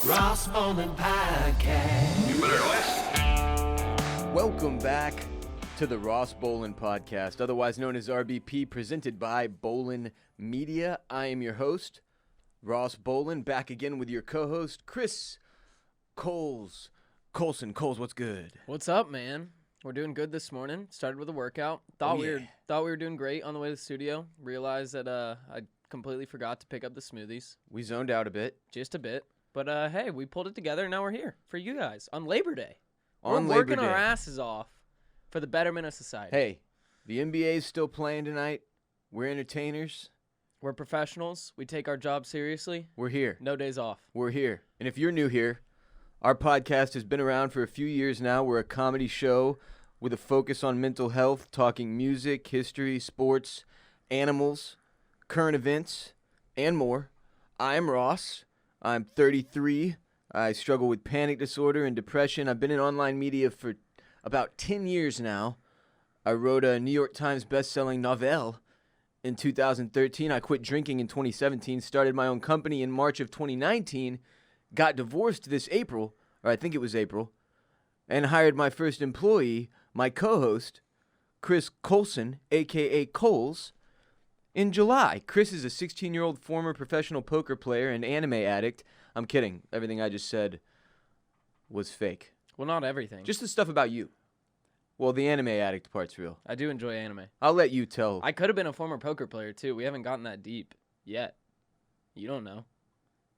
Ross Bolen Podcast. You better listen. Welcome back to the Ross Bolen Podcast, otherwise known as RBP, presented by Bolen Media. I am your host, Ross Bolen, back again with your co-host, Chris Coulson. Coles, what's good? What's up, man? We're doing good this morning. Started with a workout. Thought we were doing great on the way to the studio. Realized that I completely forgot to pick up the smoothies. We zoned out a bit. Just a bit. But hey, we pulled it together and now we're here for you guys on Labor Day. On we're Labor working Day. our asses off for the betterment of society. Hey, the NBA is still playing tonight. We're entertainers. We're professionals. We take our job seriously. We're here. No days off. We're here. And if you're new here, our podcast has been around for a few years now. We're a comedy show with a focus on mental health, talking music, history, sports, animals, current events, and more. I'm Ross. I'm 33. I struggle with panic disorder and depression. I've been in online media for about 10 years now. I wrote a New York Times best-selling novel in 2013. I quit drinking in 2017, started my own company in March of 2019, got divorced this April, or I think it was April, and hired my first employee, my co-host, Chris Coulson, a.k.a. Coles, in July. Chris is a 16-year-old former professional poker player and anime addict. I'm kidding. Everything I just said was fake. Well, not everything. Just the stuff about you. Well, the anime addict part's real. I do enjoy anime. I'll let you tell. I could have been a former poker player, too. We haven't gotten that deep yet. You don't know.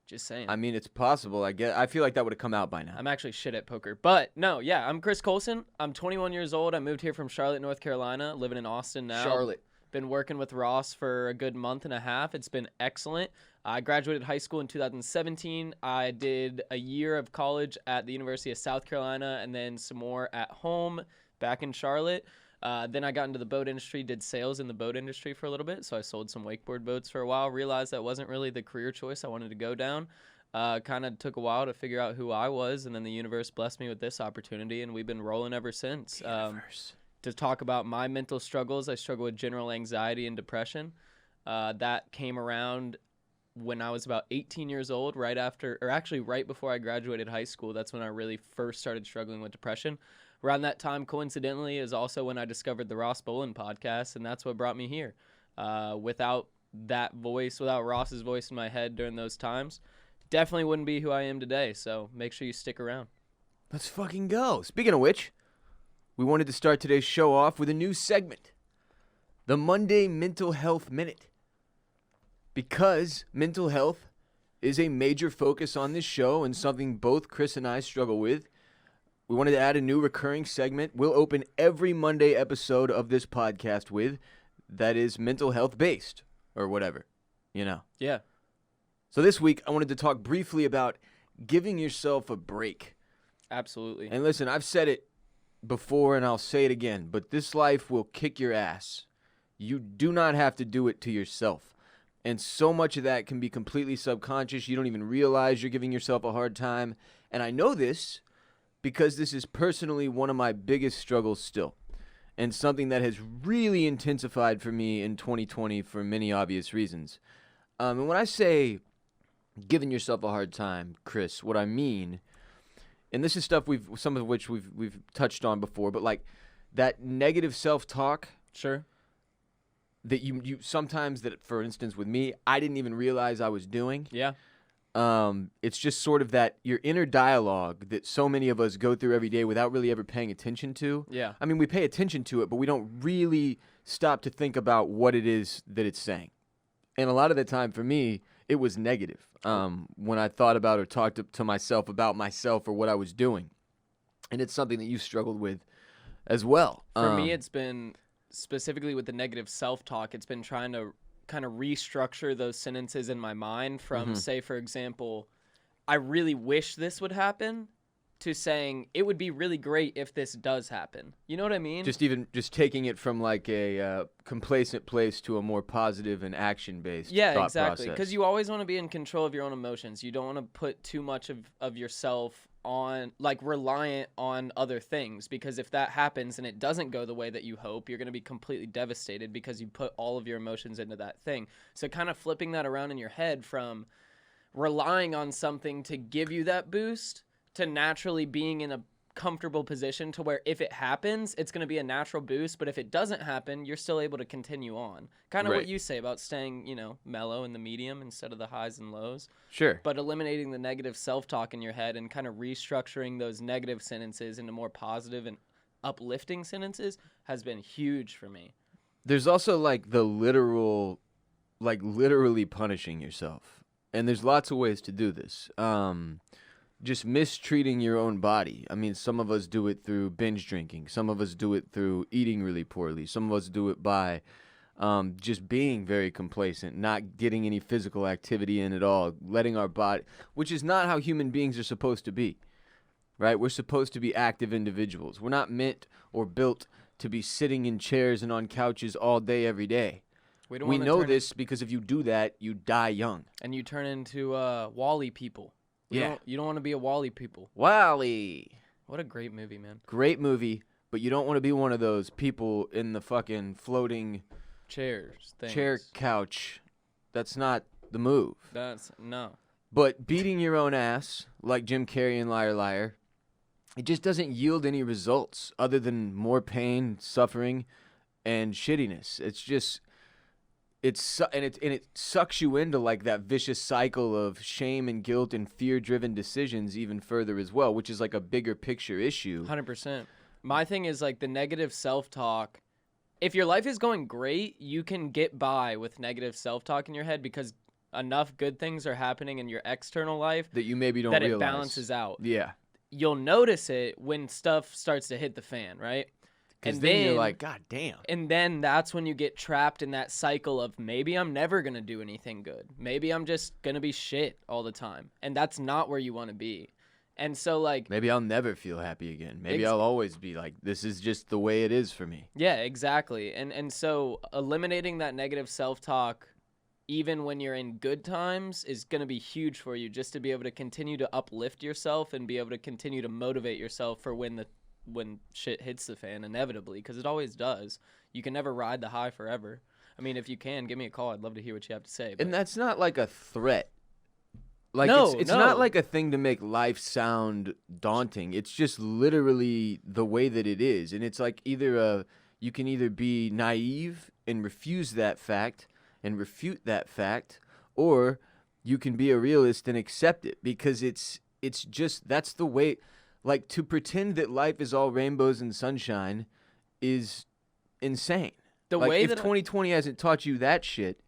Just saying. I mean, it's possible. I feel like that would have come out by now. I'm actually shit at poker. But, no, yeah, I'm Chris Coulson. I'm 21 years old. I moved here from Charlotte, North Carolina, living in Austin now. Charlotte. Been working with Ross for a good month and a half. It's been excellent. I graduated high school in 2017. I did a year of college at the University of South Carolina and then some more at home back in Charlotte. Then I got into the boat industry, did sales in the boat industry for a little bit. So I sold some wakeboard boats for a while, realized that wasn't really the career choice I wanted to go down. Kind of took a while to figure out who I was, and then the universe blessed me with this opportunity, and we've been rolling ever since. To talk about my mental struggles, I struggle with general anxiety and depression. That came around when I was about 18 years old, right before I graduated high school. That's when I really first started struggling with depression. Around that time, coincidentally, is also when I discovered the Ross Bolen Podcast, and that's what brought me here. Without that voice, without Ross's voice in my head during those times, definitely wouldn't be who I am today, so make sure you stick around. Let's fucking go. Speaking of which, we wanted to start today's show off with a new segment, the Monday Mental Health Minute. Because mental health is a major focus on this show and something both Chris and I struggle with, we wanted to add a new recurring segment we'll open every Monday episode of this podcast with that is mental health based or whatever, you know. Yeah. So this week, I wanted to talk briefly about giving yourself a break. Absolutely. And listen, I've said it before and I'll say it again, but this life will kick your ass. You do not have to do it to yourself. And so much of that can be completely subconscious. You don't even realize you're giving yourself a hard time. And I know this because this is personally one of my biggest struggles still. And something that has really intensified for me in 2020 for many obvious reasons. And when I say giving yourself a hard time, Chris, what I mean, and this is stuff some of which we've touched on before, but like that negative self-talk. Sure. That you sometimes, that for instance with me, I didn't even realize I was doing. Yeah. It's just sort of that your inner dialogue that so many of us go through every day without really ever paying attention to. Yeah. I mean, we pay attention to it, but we don't really stop to think about what it is that it's saying. And a lot of the time for me, it was negative when I thought about or talked to myself about myself or what I was doing. And it's something that you struggled with as well. For me, it's been specifically with the negative self-talk, it's been trying to kind of restructure those sentences in my mind from, say, for example, I really wish this would happen, to saying it would be really great if this does happen. You know what I mean? Just taking it from like a complacent place to a more positive and action-based thought exactly. process. Because you always want to be in control of your own emotions. You don't want to put too much of yourself on, like, reliant on other things, because if that happens and it doesn't go the way that you hope, you're going to be completely devastated because you put all of your emotions into that thing. So kind of flipping that around in your head from, relying on something to give you that boost to naturally being in a comfortable position to where if it happens, it's going to be a natural boost, but if it doesn't happen, you're still able to continue on. Kind of Right. what you say about staying, mellow in the medium instead of the highs and lows. Sure. But eliminating the negative self-talk in your head and kind of restructuring those negative sentences into more positive and uplifting sentences has been huge for me. There's also like the literally punishing yourself. And there's lots of ways to do this. Just mistreating your own body. I mean, some of us do it through binge drinking. Some of us do it through eating really poorly. Some of us do it by just being very complacent, not getting any physical activity in at all, letting our body, which is not how human beings are supposed to be, right? We're supposed to be active individuals. We're not meant or built to be sitting in chairs and on couches all day, every day. We know this because if you do that, you die young. And you turn into Wall-E people. You don't want to be a Wall-E people. Wall-E. What a great movie, man. Great movie, but you don't want to be one of those people in the fucking floating chair couch. That's not the move. No. But beating your own ass, like Jim Carrey in Liar Liar, it just doesn't yield any results other than more pain, suffering, and shittiness. It's just... it sucks you into like that vicious cycle of shame and guilt and fear-driven decisions even further as well, which is like a bigger picture issue. 100%. My thing is like the negative self-talk. If your life is going great, you can get by with negative self-talk in your head because enough good things are happening in your external life that you maybe don't that realize. It balances out. Yeah. You'll notice it when stuff starts to hit the fan, right? And then you're like, God damn. And then that's when you get trapped in that cycle of maybe I'm never going to do anything good. Maybe I'm just going to be shit all the time. And that's not where you want to be. And so like... maybe I'll never feel happy again. Maybe I'll always be like, this is just the way it is for me. Yeah, exactly. And so eliminating that negative self-talk even when you're in good times is going to be huge for you just to be able to continue to uplift yourself and be able to continue to motivate yourself for when shit hits the fan inevitably, because it always does. You can never ride the high forever. I mean, if you can, give me a call. I'd love to hear what you have to say. But... and that's not like a threat. Like it's no. not like a thing to make life sound daunting. It's just literally the way that it is. And it's like you can either be naive and refuse that fact and refute that fact, or you can be a realist and accept it, because it's just, that's the way. Like, to pretend that life is all rainbows and sunshine is insane. If 2020 hasn't taught you that shit,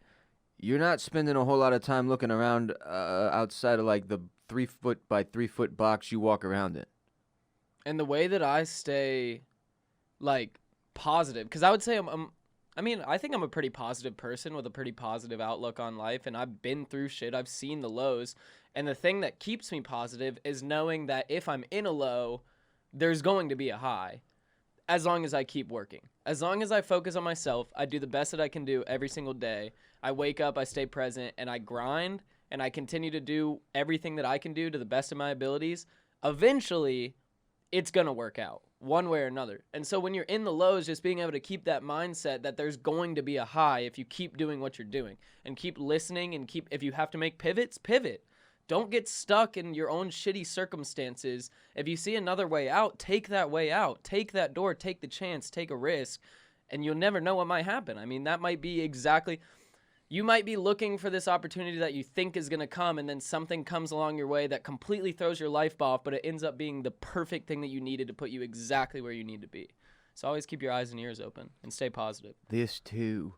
you're not spending a whole lot of time looking around outside of like the 3 foot by 3 foot box you walk around in. And the way that I stay like positive, because I would say I think I'm a pretty positive person with a pretty positive outlook on life, and I've been through shit. I've seen the lows. And the thing that keeps me positive is knowing that if I'm in a low, there's going to be a high, as long as I keep working. As long as I focus on myself, I do the best that I can do every single day. I wake up, I stay present, and I grind, and I continue to do everything that I can do to the best of my abilities. Eventually, it's going to work out one way or another. And so when you're in the lows, just being able to keep that mindset that there's going to be a high if you keep doing what you're doing and keep listening and if you have to make pivots, pivot. Don't get stuck in your own shitty circumstances. If you see another way out, take that way out. Take that door, take the chance, take a risk, and you'll never know what might happen. I mean, that might be exactly... you might be looking for this opportunity that you think is going to come, and then something comes along your way that completely throws your life off, but it ends up being the perfect thing that you needed to put you exactly where you need to be. So always keep your eyes and ears open and stay positive. This too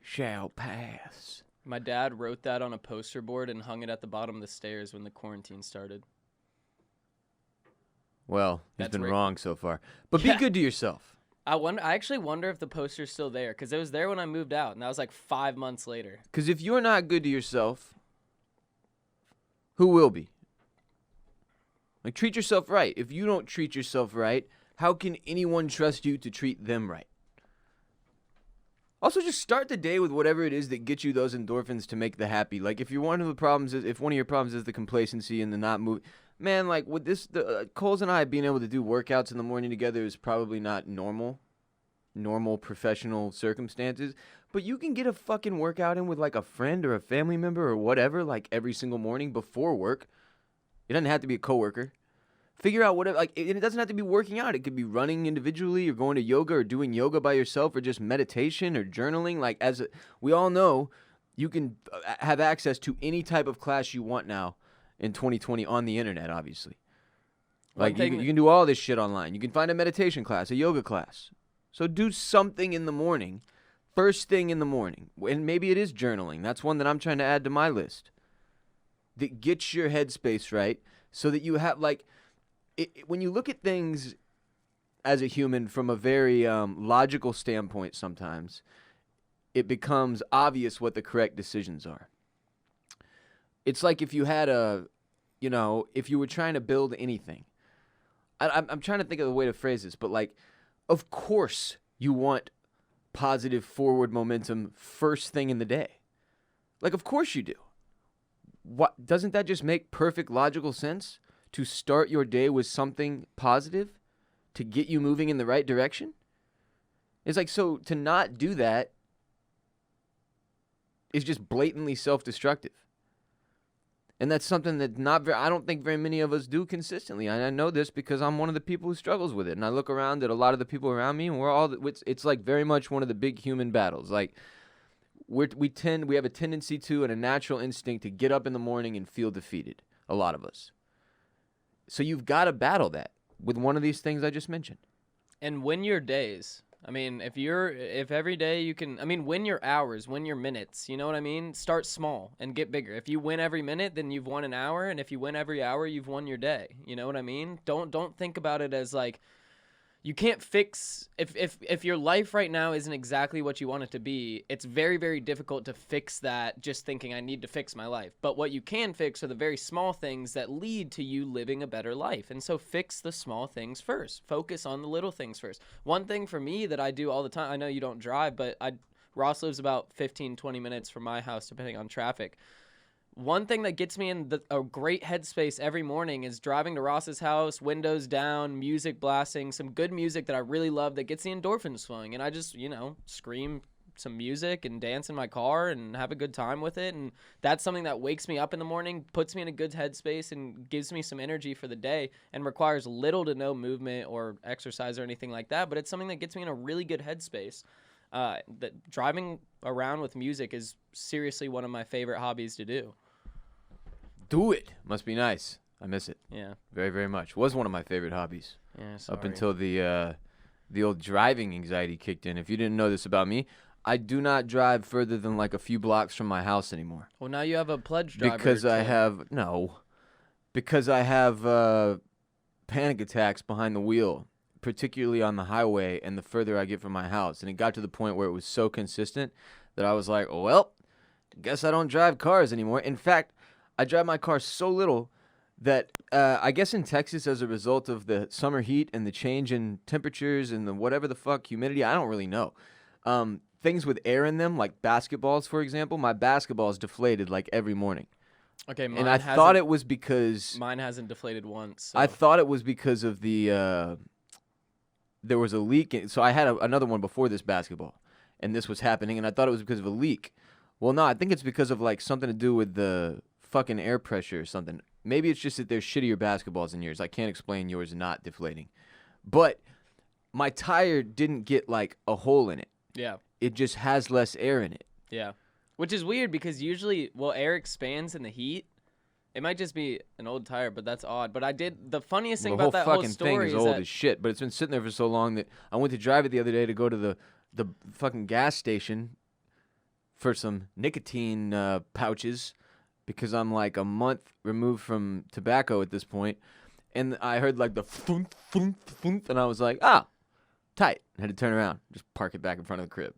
shall pass. My dad wrote that on a poster board and hung it at the bottom of the stairs when the quarantine started. Well, he's been wrong so far. But be good to yourself. I actually wonder if the poster's still there, because it was there when I moved out, and that was like 5 months later. Because if you're not good to yourself, who will be? Like, treat yourself right. If you don't treat yourself right, how can anyone trust you to treat them right? Also, just start the day with whatever it is that gets you those endorphins to make the happy. Like, if one of your problems is the complacency and the not moving, man, like with this, Coles and I being able to do workouts in the morning together is probably not normal. normal professional circumstances, but you can get a fucking workout in with like a friend or a family member or whatever, like every single morning before work. It doesn't have to be a coworker. Figure out whatever, like, it doesn't have to be working out. It could be running individually or going to yoga or doing yoga by yourself or just meditation or journaling. Like, we all know, you can have access to any type of class you want now in 2020 on the internet, obviously. Like, you can do all this shit online. You can find a meditation class, a yoga class. So do something in the morning, first thing in the morning. And maybe it is journaling. That's one that I'm trying to add to my list. That gets your headspace right so that you have, like, when you look at things as a human from a very logical standpoint sometimes, it becomes obvious what the correct decisions are. It's like if you had if you were trying to build anything. I'm trying to think of the way to phrase this, but like, of course you want positive forward momentum first thing in the day. Like, of course you do. What doesn't that just make perfect logical sense? To start your day with something positive to get you moving in the right direction? It's like, so to not do that is just blatantly self-destructive. And that's something that I don't think very many of us do consistently. I know this because I'm one of the people who struggles with it. And I look around at a lot of the people around me, and it's like very much one of the big human battles. Like, we have a tendency to, and a natural instinct to get up in the morning and feel defeated. A lot of us. So you've got to battle that with one of these things I just mentioned. And win your days. I mean, if every day you can, win your hours, win your minutes, you know what I mean? Start small and get bigger. If you win every minute, then you've won an hour. And if you win every hour, you've won your day. You know what I mean? Don't think about it as like, you can't fix, if your life right now isn't exactly what you want it to be, it's very, very difficult to fix that just thinking I need to fix my life. But what you can fix are the very small things that lead to you living a better life. And so fix the small things first. Focus on the little things first. One thing for me that I do all the time, I know you don't drive, but Ross lives about 15, 20 minutes from my house, depending on traffic. One thing that gets me in a great headspace every morning is driving to Ross's house, windows down, music blasting, some good music that I really love that gets the endorphins flowing. And I just, scream some music and dance in my car and have a good time with it. And that's something that wakes me up in the morning, puts me in a good headspace, and gives me some energy for the day, and requires little to no movement or exercise or anything like that. But it's something that gets me in a really good headspace. That driving around with music is seriously one of my favorite hobbies to do. Do it. Must be nice. I miss it. Yeah. Very, very much. Was one of my favorite hobbies. Yeah, sorry. Up until the old driving anxiety kicked in. If you didn't know this about me, I do not drive further than like a few blocks from my house anymore. Well, now you have a pledge driver. Because I have panic attacks behind the wheel, particularly on the highway and the further I get from my house. And it got to the point where it was so consistent that I was like, well, guess I don't drive cars anymore. In fact, I drive my car so little that I guess in Texas, as a result of the summer heat and the change in temperatures and the whatever the fuck humidity, I don't really know. Things with air in them, like basketballs, for example, my basketball is deflated like every morning. Okay, and I thought it was because mine hasn't deflated once. So. I thought it was because of the there was a leak. So I had another one before this basketball, and this was happening, and I thought it was because of a leak. Well, no, I think it's because of like something to do with the fucking air pressure or something. Maybe it's just that there's shittier basketballs than yours. I can't explain yours not deflating. But my tire didn't get like a hole in it. Yeah. It just has less air in it. Yeah. Which is weird because usually, air expands in the heat. It might just be an old tire, but that's odd. But the funniest thing about that whole story is the whole fucking thing is old as shit, but it's been sitting there for so long that I went to drive it the other day to go to the fucking gas station for some nicotine pouches, because I'm like a month removed from tobacco at this point, and I heard like the thump, thump, thump, and I was like, tight. I had to turn around, just park it back in front of the crib.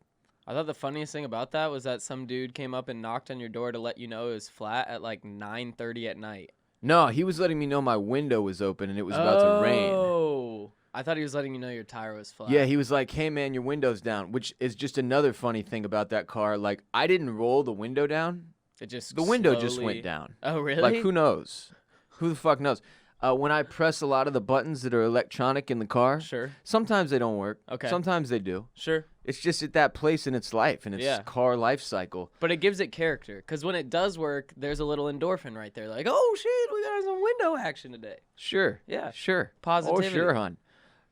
I thought the funniest thing about that was that some dude came up and knocked on your door to let you know it was flat at like 9:30 at night. No, he was letting me know my window was open and it was about to rain. Oh, I thought he was letting you know your tire was flat. Yeah, he was like, hey man, your window's down, which is just another funny thing about that car. Like, I didn't roll the window down. It just the window just went down. Oh, really? Like, who knows? Who the fuck knows? When I press a lot of the buttons that are electronic in the car, Sure. sometimes they don't work. Okay. Sometimes they do. Sure. It's just at that place in its life, in its Yeah. car life cycle. But it gives it character, because when it does work, there's a little endorphin right there. Like, oh, shit, we got some window action today. Sure. Yeah. Sure. Positivity. Oh, sure, hon.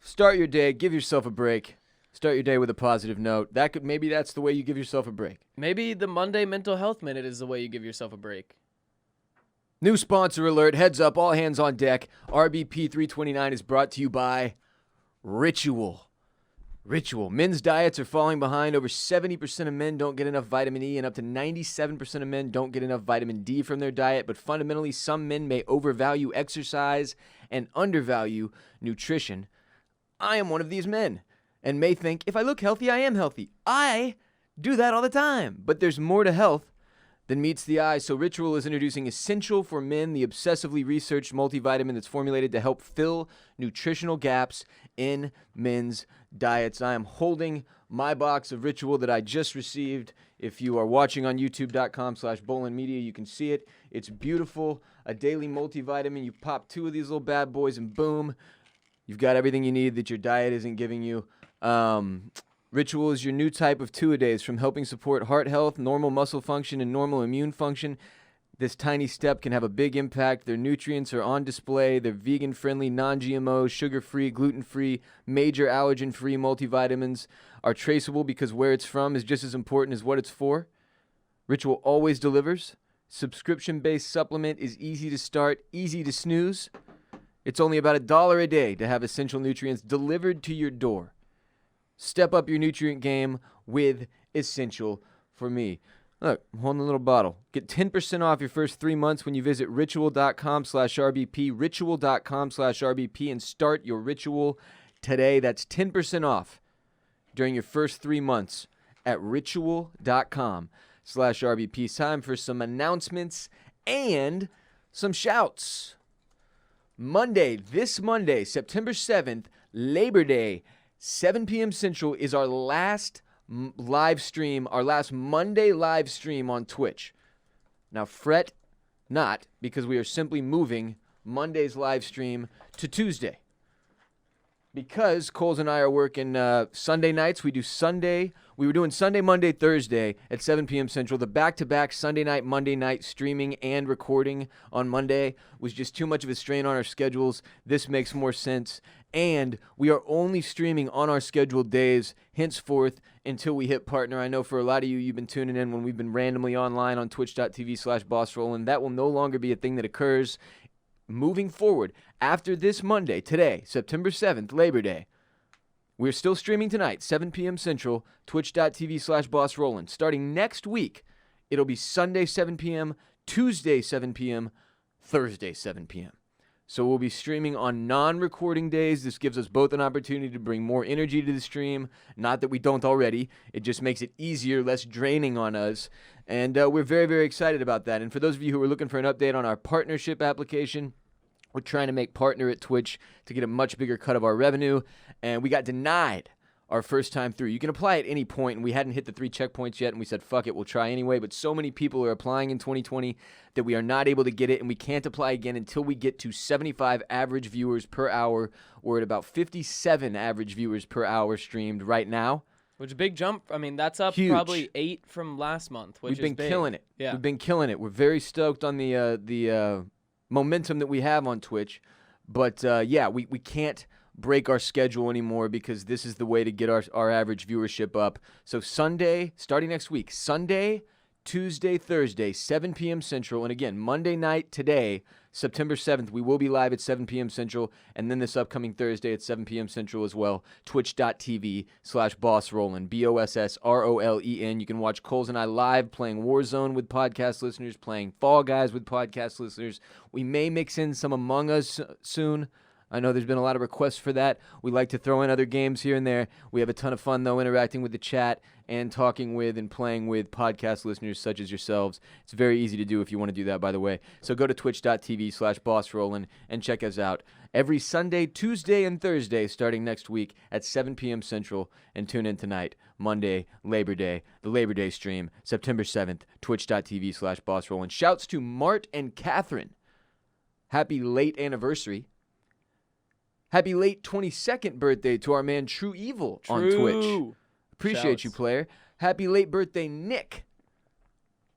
Start your day. Give yourself a break. Start your day with a positive note. Maybe that's the way you give yourself a break. Maybe the Monday Mental Health Minute is the way you give yourself a break. New sponsor alert. Heads up. All hands on deck. RBP 329 is brought to you by Ritual. Ritual. Men's diets are falling behind. Over 70% of men don't get enough vitamin E, and up to 97% of men don't get enough vitamin D from their diet. But fundamentally, some men may overvalue exercise and undervalue nutrition. I am one of these men and may think, if I look healthy, I am healthy. I do that all the time. But there's more to health than meets the eye. So Ritual is introducing Essential for Men, the obsessively researched multivitamin that's formulated to help fill nutritional gaps in men's diets. I am holding my box of Ritual that I just received. If you are watching on youtube.com/Bolen Media, you can see it. It's beautiful. A daily multivitamin. You pop 2 of these little bad boys and boom, you've got everything you need that your diet isn't giving you. Ritual is your new type of two-a-days, from helping support heart health, normal muscle function, and normal immune function. This tiny step can have a big impact. Their nutrients are on display. They're vegan-friendly, non-GMO, sugar-free, gluten-free, major allergen-free multivitamins are traceable because where it's from is just as important as what it's for. Ritual always delivers. Subscription-based supplement is easy to start, easy to snooze. It's only about $1 a day to have essential nutrients delivered to your door. Step up your nutrient game with Essential for Me. Look, I'm holding a little bottle. Get 10% off your first 3 months when you visit ritual.com/RBP, ritual.com/RBP, and start your ritual today. That's 10% off during your first 3 months at ritual.com/RBP. It's time for some announcements and some shouts. This Monday, September 7th, Labor Day, 7 p.m. Central is our last live stream, our last Monday live stream on Twitch. Now, fret not, because we are simply moving Monday's live stream to Tuesday. Because Coles and I are working Sunday nights, we were doing Sunday, Monday, Thursday at 7 p.m. Central. The back-to-back Sunday night, Monday night streaming and recording on Monday was just too much of a strain on our schedules. This makes more sense. And we are only streaming on our scheduled days henceforth until we hit partner. I know for a lot of you, you've been tuning in when we've been randomly online on twitch.tv/BossRollin'. That will no longer be a thing that occurs. Moving forward, after this Monday, today, September 7th, Labor Day, we're still streaming tonight, 7 p.m. Central, twitch.tv/BossRollin'. Starting next week, it'll be Sunday, 7 p.m., Tuesday, 7 p.m., Thursday, 7 p.m. So we'll be streaming on non-recording days. This gives us both an opportunity to bring more energy to the stream. Not that we don't already. It just makes it easier, less draining on us. And we're very, very excited about that. And for those of you who are looking for an update on our partnership application, we're trying to make partner at Twitch to get a much bigger cut of our revenue. And we got denied our first time through. You can apply at any point, and we hadn't hit the 3 checkpoints yet, and we said, fuck it, we'll try anyway. But so many people are applying in 2020 that we are not able to get it, and we can't apply again until we get to 75 average viewers per hour. We're at about 57 average viewers per hour streamed right now. Which is a big jump. I mean, that's up Huge. Probably 8 from last month, which We've been is big. killing it. Yeah. We've been killing it. We're very stoked on the momentum that we have on Twitch. But, we can't break our schedule anymore because this is the way to get our average viewership up. So Sunday, starting next week, Sunday, Tuesday, Thursday, 7 p.m. Central. And again, Monday night today, September 7th, we will be live at 7 p.m. Central. And then this upcoming Thursday at 7 p.m. Central as well, twitch.tv/BossRollin', BossRolen. You can watch Coles and I live playing Warzone with podcast listeners, playing Fall Guys with podcast listeners. We may mix in some Among Us soon. I know there's been a lot of requests for that. We like to throw in other games here and there. We have a ton of fun, though, interacting with the chat and talking with and playing with podcast listeners such as yourselves. It's very easy to do if you want to do that, by the way. So go to twitch.tv/BossRollin' and check us out every Sunday, Tuesday, and Thursday starting next week at 7 p.m. Central. And tune in tonight, Monday, Labor Day, the Labor Day stream, September 7th, twitch.tv/BossRollin'. Shouts to Mart and Catherine. happy late anniversary. Happy late 22nd birthday to our man True Evil on Twitch. Appreciate Shouts. you, player. Happy late birthday, Nick.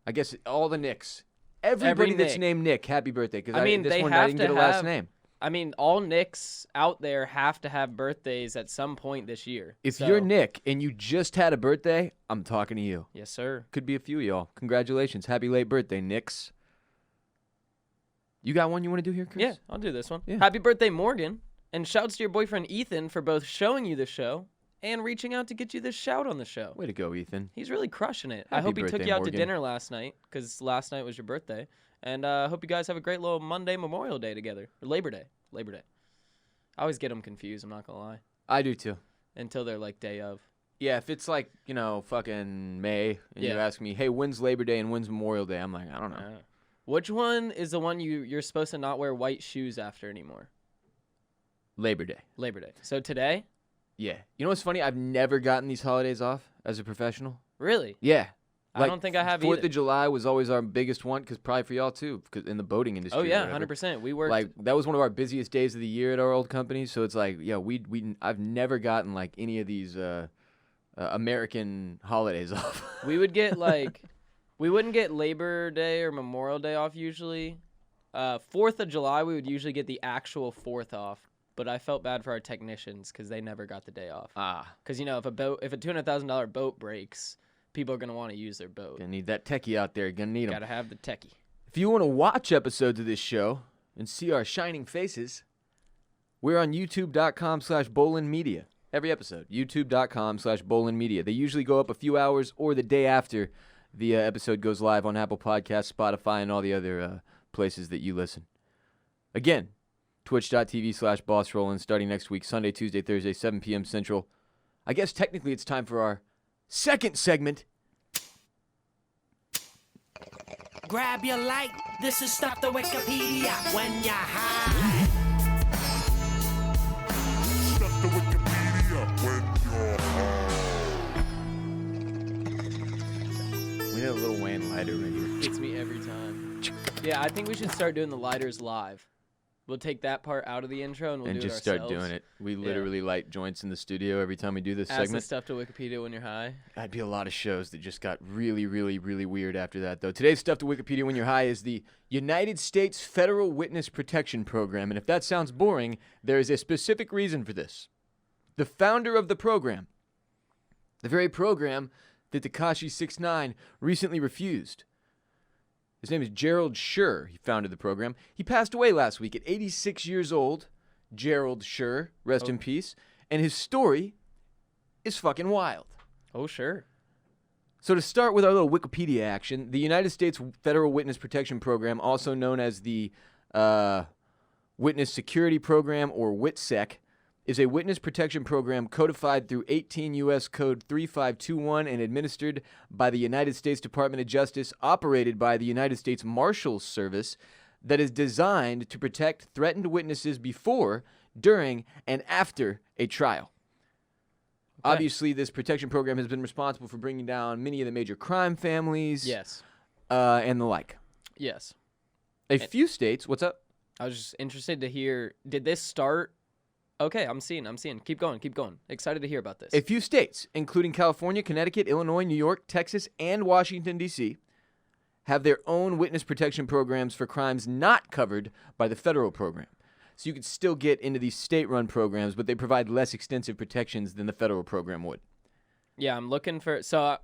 I guess all the Nicks. Everybody that's Nick. named Nick, happy birthday. Because I mean, this they one have I didn't to get a last have- name. I mean, all Nicks out there have to have birthdays at some point this year. If So- you're Nick and you just had a birthday, I'm talking to you. Yes, sir. Could be a few of y'all. Congratulations. Happy late birthday, Nicks. You got one you want to do here, Chris? Yeah, I'll do this one. Yeah. Happy birthday, Morgan. And shouts to your boyfriend, Ethan, for both showing you the show and reaching out to get you this shout on the show. Way to go, Ethan. He's really crushing it. I Happy hope he took birthday, you out Morgan. to dinner last night because last night was your birthday. And I hope you guys have a great little Monday Memorial Day together. Or Labor Day. Labor Day. I always get them confused, I'm not going to lie. I do too. Until they're like day of. Yeah, if it's like, fucking May, and you Yeah. ask me, hey, when's Labor Day and when's Memorial Day? I'm like, I don't know. Which one is the one you're supposed to not wear white shoes after anymore? Labor Day. Labor Day. So today? Yeah. You know what's funny? I've never gotten these holidays off as a professional. Really? Yeah. I don't think I have 4th either. of July was always our biggest one, because probably for y'all too, because in the boating industry. Oh, or yeah, whatever. 100%. We worked. Like, that was one of our busiest days of the year at our old company, so it's like, yeah, I've never gotten, like, any of these American holidays off. We would get like, we wouldn't get Labor Day or Memorial Day off usually. 4th of July, we would usually get the actual 4th off. But I felt bad for our technicians because they never got the day off. Because if a $200,000 boat breaks, people are gonna want to use their boat. Gonna need that techie out there. Gonna need them. Gotta have the techie. If you want to watch episodes of this show and see our shining faces, we're on youtube.com/Bolen Media. Every episode, youtube.com/Bolen Media. They usually go up a few hours or the day after the episode goes live on Apple Podcasts, Spotify, and all the other places that you listen. Again, twitch.tv/BossRollin starting next week, Sunday, Tuesday, Thursday, 7 p.m. Central. I guess technically it's time for our second segment. Grab your light. This is Stuff the Wikipedia when you're high. Stuff the Wikipedia when you're high. We need a little Wayne lighter right here. Gets me every time. Yeah, I think we should start doing the lighters live. We'll take that part out of the intro and we'll And do just it ourselves. start doing it. We literally light joints in the studio every time we do this Ask the segment. Stuff to Wikipedia when you're high. That'd be a lot of shows that just got really, really, really weird after that, though. Today's Stuff to Wikipedia when you're high is the United States Federal Witness Protection Program. And if that sounds boring, there is a specific reason for this. The founder of the program, the very program that Tekashi 6ix9ine recently refused. His name is Gerald Shur. He founded the program. He passed away last week at 86 years old. Gerald Shur, rest in peace. And his story is fucking wild. Oh, sure. So to start with our little Wikipedia action, the United States Federal Witness Protection Program, also known as the Witness Security Program or WITSEC, is a witness protection program codified through 18 U.S. Code 3521 and administered by the United States Department of Justice, operated by the United States Marshals Service, that is designed to protect threatened witnesses before, during, and after a trial. Okay. Obviously, this protection program has been responsible for bringing down many of the major crime families Yes. And the like. Yes. A few states, what's up? I was just interested to hear, did this start? Okay, I'm seeing. Keep going. Excited to hear about this. A few states, including California, Connecticut, Illinois, New York, Texas, and Washington, D.C., have their own witness protection programs for crimes not covered by the federal program. So you could still get into these state-run programs, but they provide less extensive protections than the federal program would. Yeah, I'm looking for, so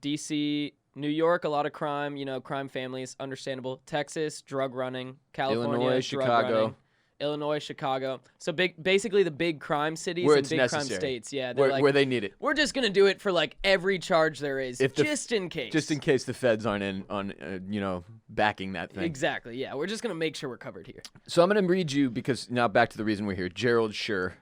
D.C., New York, a lot of crime, crime families, understandable. Texas, drug running. California, Illinois, drug Chicago. running. Illinois, Chicago. So basically the big crime cities Where and it's big necessary. crime states. Yeah, they're Where they need it. we're just going to do it for like every charge there is, If the- just in case. Just in case the feds aren't backing that thing. Exactly, yeah. We're just going to make sure we're covered here. So I'm going to read you, because now back to the reason we're here, Gerald Shur.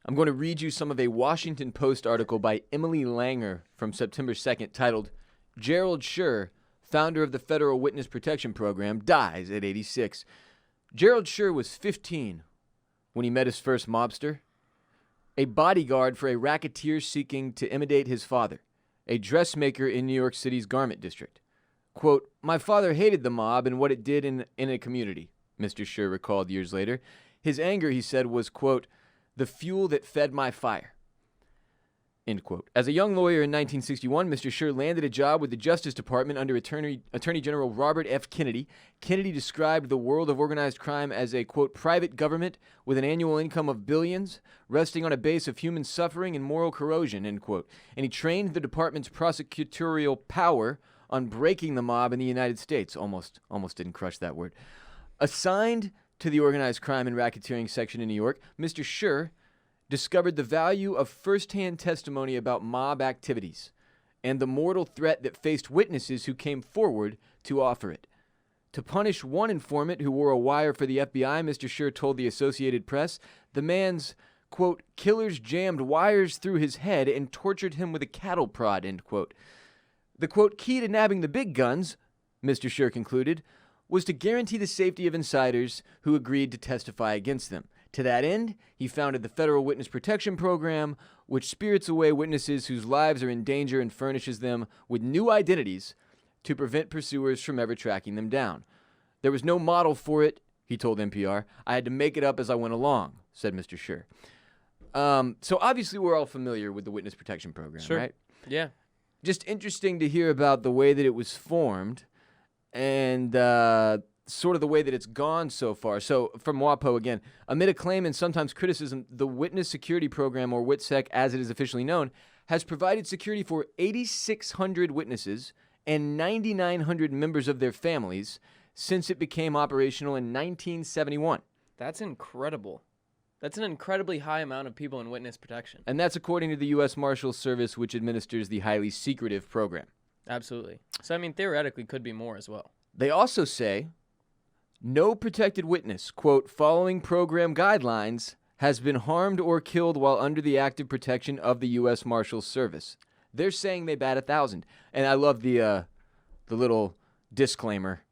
I'm going to read you some of a Washington Post article by Emily Langer from September 2nd titled, Gerald Shur, founder of the Federal Witness Protection Program, dies at 86. Gerald Shur was 15 when he met his first mobster, a bodyguard for a racketeer seeking to imitate his father, a dressmaker in New York City's garment district. Quote, my father hated the mob and what it did in a community, Mr. Shur recalled years later. His anger, he said, was, quote, the fuel that fed my fire, end quote. As a young lawyer in 1961, Mr. Shur landed a job with the Justice Department under Attorney General Robert F. Kennedy. Kennedy described the world of organized crime as a, quote, private government with an annual income of billions, resting on a base of human suffering and moral corrosion, end quote. And he trained the department's prosecutorial power on breaking the mob in the United States. Almost didn't crush that word. Assigned to the organized crime and racketeering section in New York, Mr. Shur discovered the value of first-hand testimony about mob activities and the mortal threat that faced witnesses who came forward to offer it. To punish one informant who wore a wire for the FBI, Mr. Shur told the Associated Press, the man's, quote, killers jammed wires through his head and tortured him with a cattle prod, end quote. The, quote, key to nabbing the big guns, Mr. Shur concluded, was to guarantee the safety of insiders who agreed to testify against them. To that end, he founded the Federal Witness Protection Program, which spirits away witnesses whose lives are in danger and furnishes them with new identities to prevent pursuers from ever tracking them down. There was no model for it, he told NPR. I had to make it up as I went along, said Mr. Shur. So obviously we're all familiar with the Witness Protection Program, Sure. right? Yeah. Just interesting to hear about the way that it was formed and sort of the way that it's gone so far. So from WAPO again, amid acclaim and sometimes criticism, the Witness Security Program, or WITSEC as it is officially known, has provided security for 8,600 witnesses and 9,900 members of their families since it became operational in 1971. That's incredible. That's an incredibly high amount of people in witness protection. And that's according to the U.S. Marshals Service, which administers the highly secretive program. Absolutely. So, I mean, theoretically could be more as well. They also say no protected witness, quote, following program guidelines, has been harmed or killed while under the active protection of the U.S. Marshals Service. They're saying they bat 1,000. And I love the little disclaimer.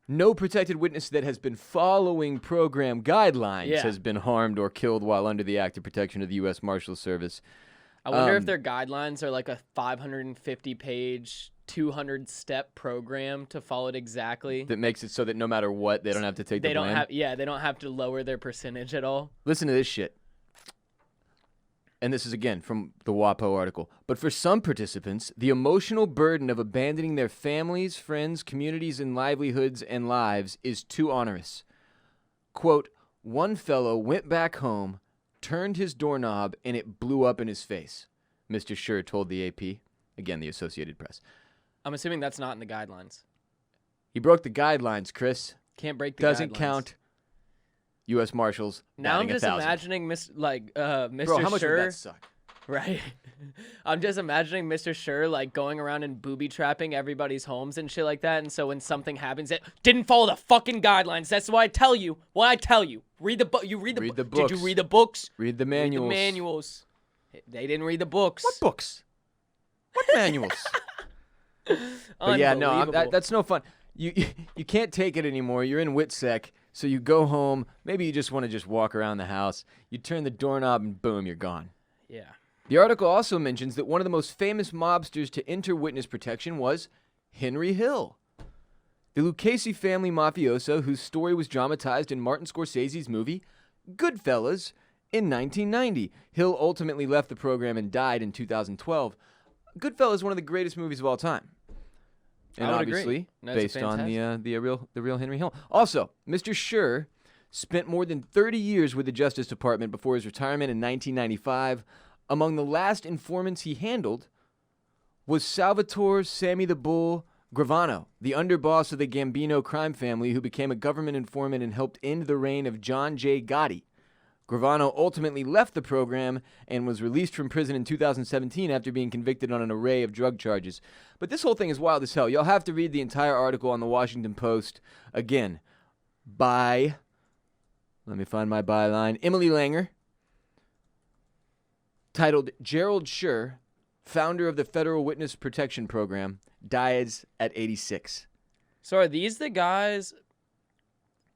No protected witness that has been following program guidelines has been harmed or killed while under the active protection of the U.S. Marshals Service. I wonder if their guidelines are like a 550-page, 200-step program to follow it exactly. That makes it so that no matter what, they don't have to take the blame. They don't have to lower their percentage at all. Listen to this shit. And this is, again, from the WAPO article. But for some participants, the emotional burden of abandoning their families, friends, communities, and livelihoods and lives is too onerous. Quote, one fellow went back home, turned his doorknob, and it blew up in his face, Mr. Shur told the AP, again, the Associated Press. I'm assuming that's not in the guidelines. He broke the guidelines, Chris. Can't break the Doesn't guidelines. count. U.S. Marshals. Now I'm just 1,000. imagining Mr. Bro, how much Shur, would that suck? right? I'm just imagining Mr. Shur like going around and booby trapping everybody's homes and shit like that. And so when something happens that didn't follow the fucking guidelines, that's why I tell you. Read the book. You read the book. books. Did you read the books? Read the manuals. Read the manuals. They didn't read the books. What books? What manuals? But yeah, no, that's no fun. You can't take it anymore. You're in WITSEC, so you go home. Maybe you just want to just walk around the house. You turn the doorknob and boom, you're gone. Yeah. The article also mentions that one of the most famous mobsters to enter witness protection was Henry Hill, the Lucchese family mafioso whose story was dramatized in Martin Scorsese's movie Goodfellas in 1990. Hill ultimately left the program and died in 2012. Goodfellas is one of the greatest movies of all time. And I would obviously, agree. That's based on the real Henry Hill. Also, Mr. Shur spent more than 30 years with the Justice Department before his retirement in 1995. Among the last informants he handled was Salvatore Sammy the Bull Gravano, the underboss of the Gambino crime family who became a government informant and helped end the reign of John J. Gotti. Gravano ultimately left the program and was released from prison in 2017 after being convicted on an array of drug charges. But this whole thing is wild as hell. You'll have to read the entire article on the Washington Post, again, by, let me find my byline, Emily Langer, titled Gerald Shur, founder of the Federal Witness Protection Program, dies at 86. So are these the guys,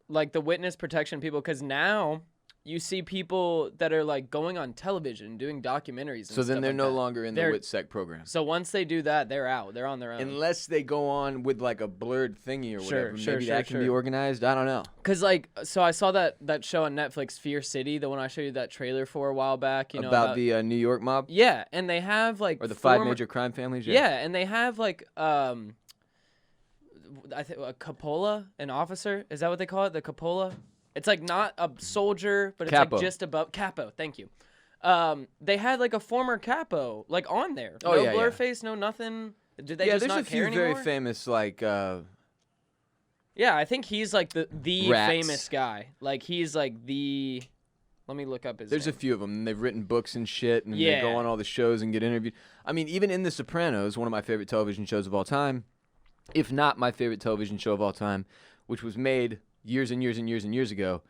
like the witness protection people? Because now you see people that are like going on television doing documentaries. And So then stuff they're like no that. longer in the WITSEC program. So once they do that, they're out. They're on their own. Unless they go on with like a blurred thingy or whatever. Sure, Maybe that can be organized. I don't know. Cause like, so I saw that show on Netflix, Fear City, the one I showed you that trailer for a while back. You know about the New York mob? Yeah, and they have like Or the 5 major crime families? Yeah, and they have like I think a Capola, an officer. Is that what they call it? The Capola. It's like not a soldier, but it's Capo. like just above Capo. Thank you. They had like a former Capo like on there. Oh, No yeah, blur yeah. face, no nothing. Did they Yeah, just there's not a few care anymore? very famous like Yeah, I think he's like the Rats. famous guy. Like he's like the. Let me look up his. there's a name. few of them. And they've written books and shit, and they Yeah. go on all the shows and get interviewed. I mean, even in The Sopranos, one of my favorite television shows of all time, if not my favorite television show of all time, which was made years and years and years and years ago,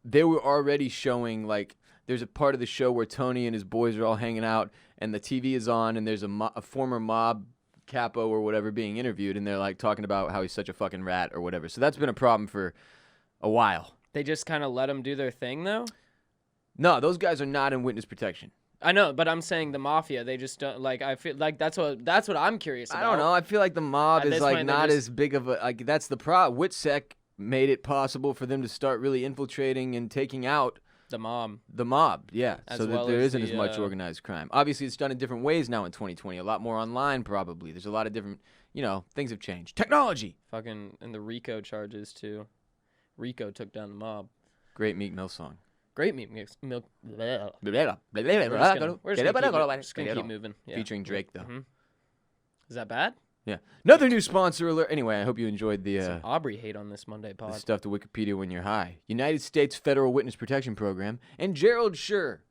they were already showing like there's a part of the show where Tony and his boys are all hanging out, and the TV is on, and there's a former mob capo or whatever being interviewed, and they're like talking about how he's such a fucking rat or whatever. So that's been a problem for a while. They just kind of let them do their thing though. No, those guys are not in witness protection. I know, but I'm saying the mafia. They just don't like. I feel like that's what I'm curious about. I don't know. I feel like the mob At is this like point, they're not just- as big of a like. That's the problem. WITSEC made it possible for them to start really infiltrating and taking out The mob. the mob. Yeah, As so that well there as isn't the, as much organized crime. Obviously, it's done in different ways now in 2020. A lot more online, probably. There's a lot of different. Things have changed. Technology. Fucking and the RICO charges too. RICO took down the mob. Great Meek Mill song. Great meat mix. Milk. We're Featuring just gonna keep moving. Yeah. Drake, though. Mhm. Is that bad? Yeah. Another new sponsor alert. Anyway, I hope you enjoyed the. Some Aubrey hate on this Monday The pod. stuff to Wikipedia when you're high. United States Federal Witness Protection Program and Gerald Shur.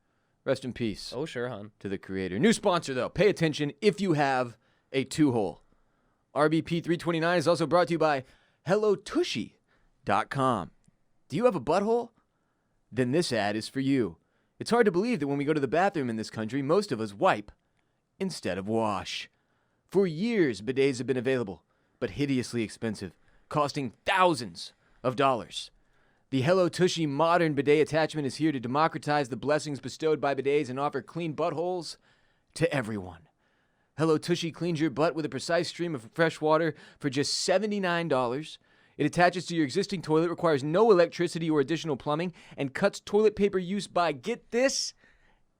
Rest in peace Oh sure, hon. to the creator. New sponsor, though. Pay attention if you have a two-hole. RBP 329 is also brought to you by HelloTushy.com. Do you have a butthole? Then this ad is for you. It's hard to believe that when we go to the bathroom in this country, most of us wipe instead of wash. For years, bidets have been available, but hideously expensive, costing thousands of dollars. The Hello Tushy modern bidet attachment is here to democratize the blessings bestowed by bidets and offer clean buttholes to everyone. Hello Tushy cleans your butt with a precise stream of fresh water for just $79. It attaches to your existing toilet, requires no electricity or additional plumbing, and cuts toilet paper use by, get this,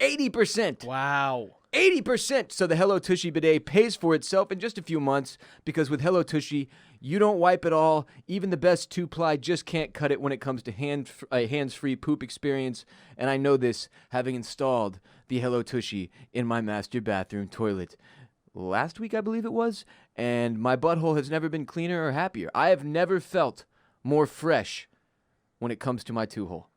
80%. Wow. 80%. So the Hello Tushy bidet pays for itself in just a few months because with Hello Tushy, you don't wipe at all. Even the best two-ply just can't cut it when it comes to hands-free poop experience. And I know this, having installed the Hello Tushy in my master bathroom toilet last week, I believe it was, and my butthole has never been cleaner or happier. I have never felt more fresh when it comes to my two-hole.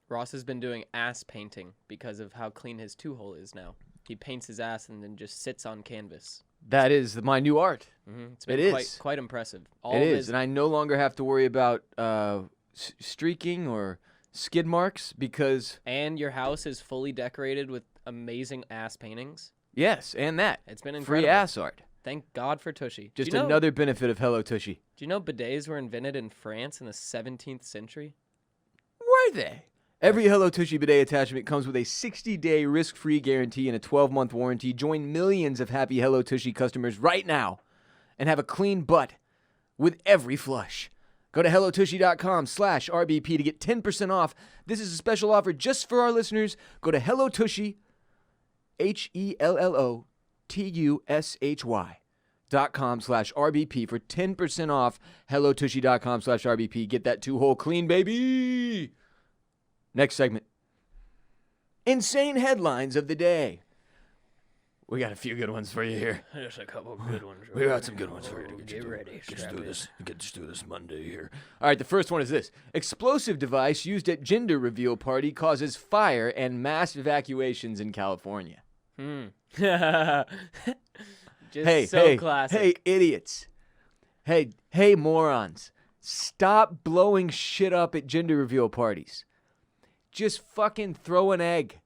Ross has been doing ass painting because of how clean his two-hole is now. He paints his ass and then just sits on canvas. That is my new art. It's been It quite, is. quite impressive. It is, and I no longer have to worry about streaking or skid marks because... And your house is fully decorated with amazing ass paintings. Yes, and that. It's been incredible. Free ass art. Thank God for Tushy. Just do you know, another benefit of Hello Tushy. Do you know bidets were invented in France in the 17th century? Were they? Every Hello Tushy bidet attachment comes with a 60-day risk-free guarantee and a 12-month warranty. Join millions of happy Hello Tushy customers right now and have a clean butt with every flush. Go to HelloTushy.com/RBP to get 10% off. This is a special offer just for our listeners. Go to HelloTushy, HelloTushy.com/RBP for 10% off. HelloTushy.com/RBP. Get that two-hole clean, baby. Next segment. Insane headlines of the day. We got a few good ones for you here. Just a couple good ones. We got some good ones for you to Get ready. Get through this Monday here. All right, the first one is this. Explosive device used at gender reveal party causes fire and mass evacuations in California. Just Hey, classic. hey, idiots. Hey, morons. Stop blowing shit up at gender reveal parties. Just fucking throw an egg.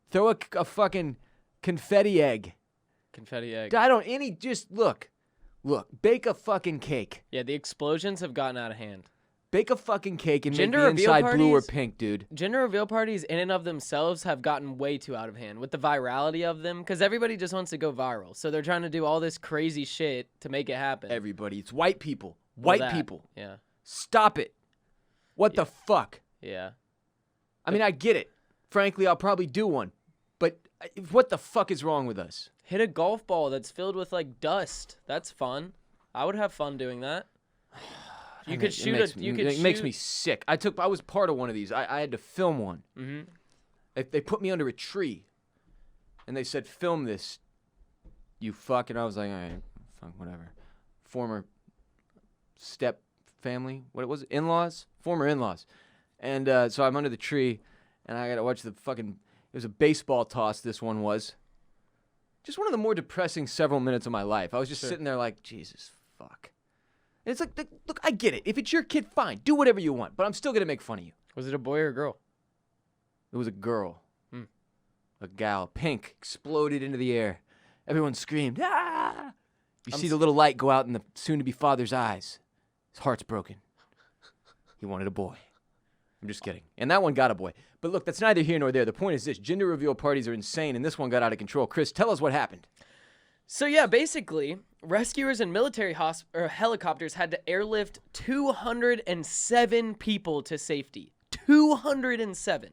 Throw a fucking confetti egg. Confetti egg. Look, bake a fucking cake. Yeah, the explosions have gotten out of hand. Bake a fucking cake and Gender make the reveal inside blue or parties- pink, dude. Gender reveal parties in and of themselves have gotten way too out of hand with the virality of them because everybody just wants to go viral. So they're trying to do all this crazy shit to make it happen. Everybody. It's white people. Well, White that- people. Yeah. Stop it. What the fuck? Yeah. I mean, I get it. Frankly, I'll probably do one. But what the fuck is wrong with us? Hit a golf ball that's filled with like dust. That's fun. I would have fun doing that. You could shoot It makes me sick. I was part of one of these. I had to film one. Mm-hmm. They put me under a tree, and they said, "Film this, you fuck." And I was like, "All right, fuck, whatever." Former step family, what was it? In-laws, former in-laws, and so I'm under the tree, and I gotta watch the fucking. It was a baseball toss. This one was just one of the more depressing several minutes of my life. I was just sitting there like, Jesus fuck. And it's like, look, I get it. If it's your kid, fine. Do whatever you want. But I'm still going to make fun of you. Was it a boy or a girl? It was a girl. A gal. Pink exploded into the air. Everyone screamed, ah! You see the little light go out in the soon-to-be father's eyes. His heart's broken. He wanted a boy. I'm just kidding. And that one got a boy. But look, that's neither here nor there. The point is this. Gender reveal parties are insane, and this one got out of control. Chris, tell us what happened. So yeah, basically, rescuers and military helicopters had to airlift 207 people to safety. 207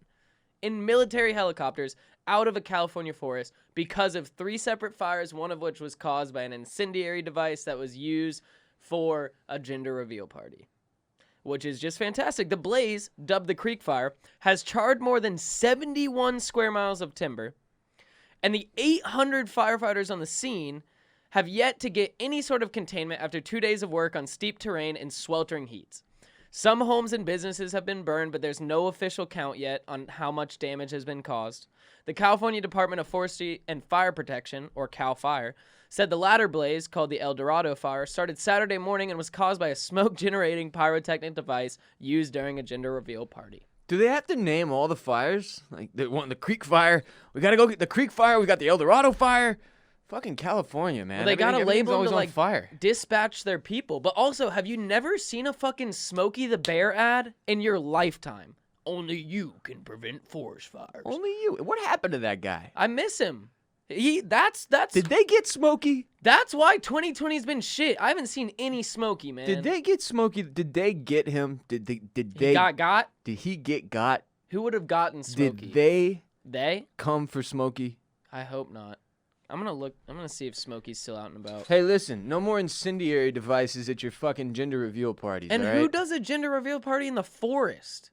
in military helicopters out of a California forest because of 3 separate fires, one of which was caused by an incendiary device that was used for a gender reveal party, which is just fantastic. The blaze, dubbed the Creek Fire, has charred more than 71 square miles of timber, and the 800 firefighters on the scene have yet to get any sort of containment after 2 days of work on steep terrain and sweltering heats. Some homes and businesses have been burned, but there's no official count yet on how much damage has been caused. The California Department of Forestry and Fire Protection, or CAL FIRE, said the latter blaze, called the El Dorado Fire, started Saturday morning and was caused by a smoke-generating pyrotechnic device used during a gender reveal party. Do they have to name all the fires? Like, they want the Creek Fire. We got to go get the Creek Fire. We got the El Dorado Fire. Fucking California, man. Well, they got to label them always to, on like, fire. dispatch their people. But also, have you never seen a fucking Smokey the Bear ad in your lifetime? Only you can prevent forest fires. Only you. What happened to that guy? I miss him. That's Did they get Smokey? That's why 2020's been shit. I haven't seen any Smokey, man. Did they get Smokey? Did they get him? Did they? He got? Did he get got? Who would have gotten Smokey? Did they? They? Come for Smokey? I hope not. I'm gonna see if Smokey's still out and about. Hey, listen, no more incendiary devices at your fucking gender reveal parties. And all who right? does a gender reveal party in the forest?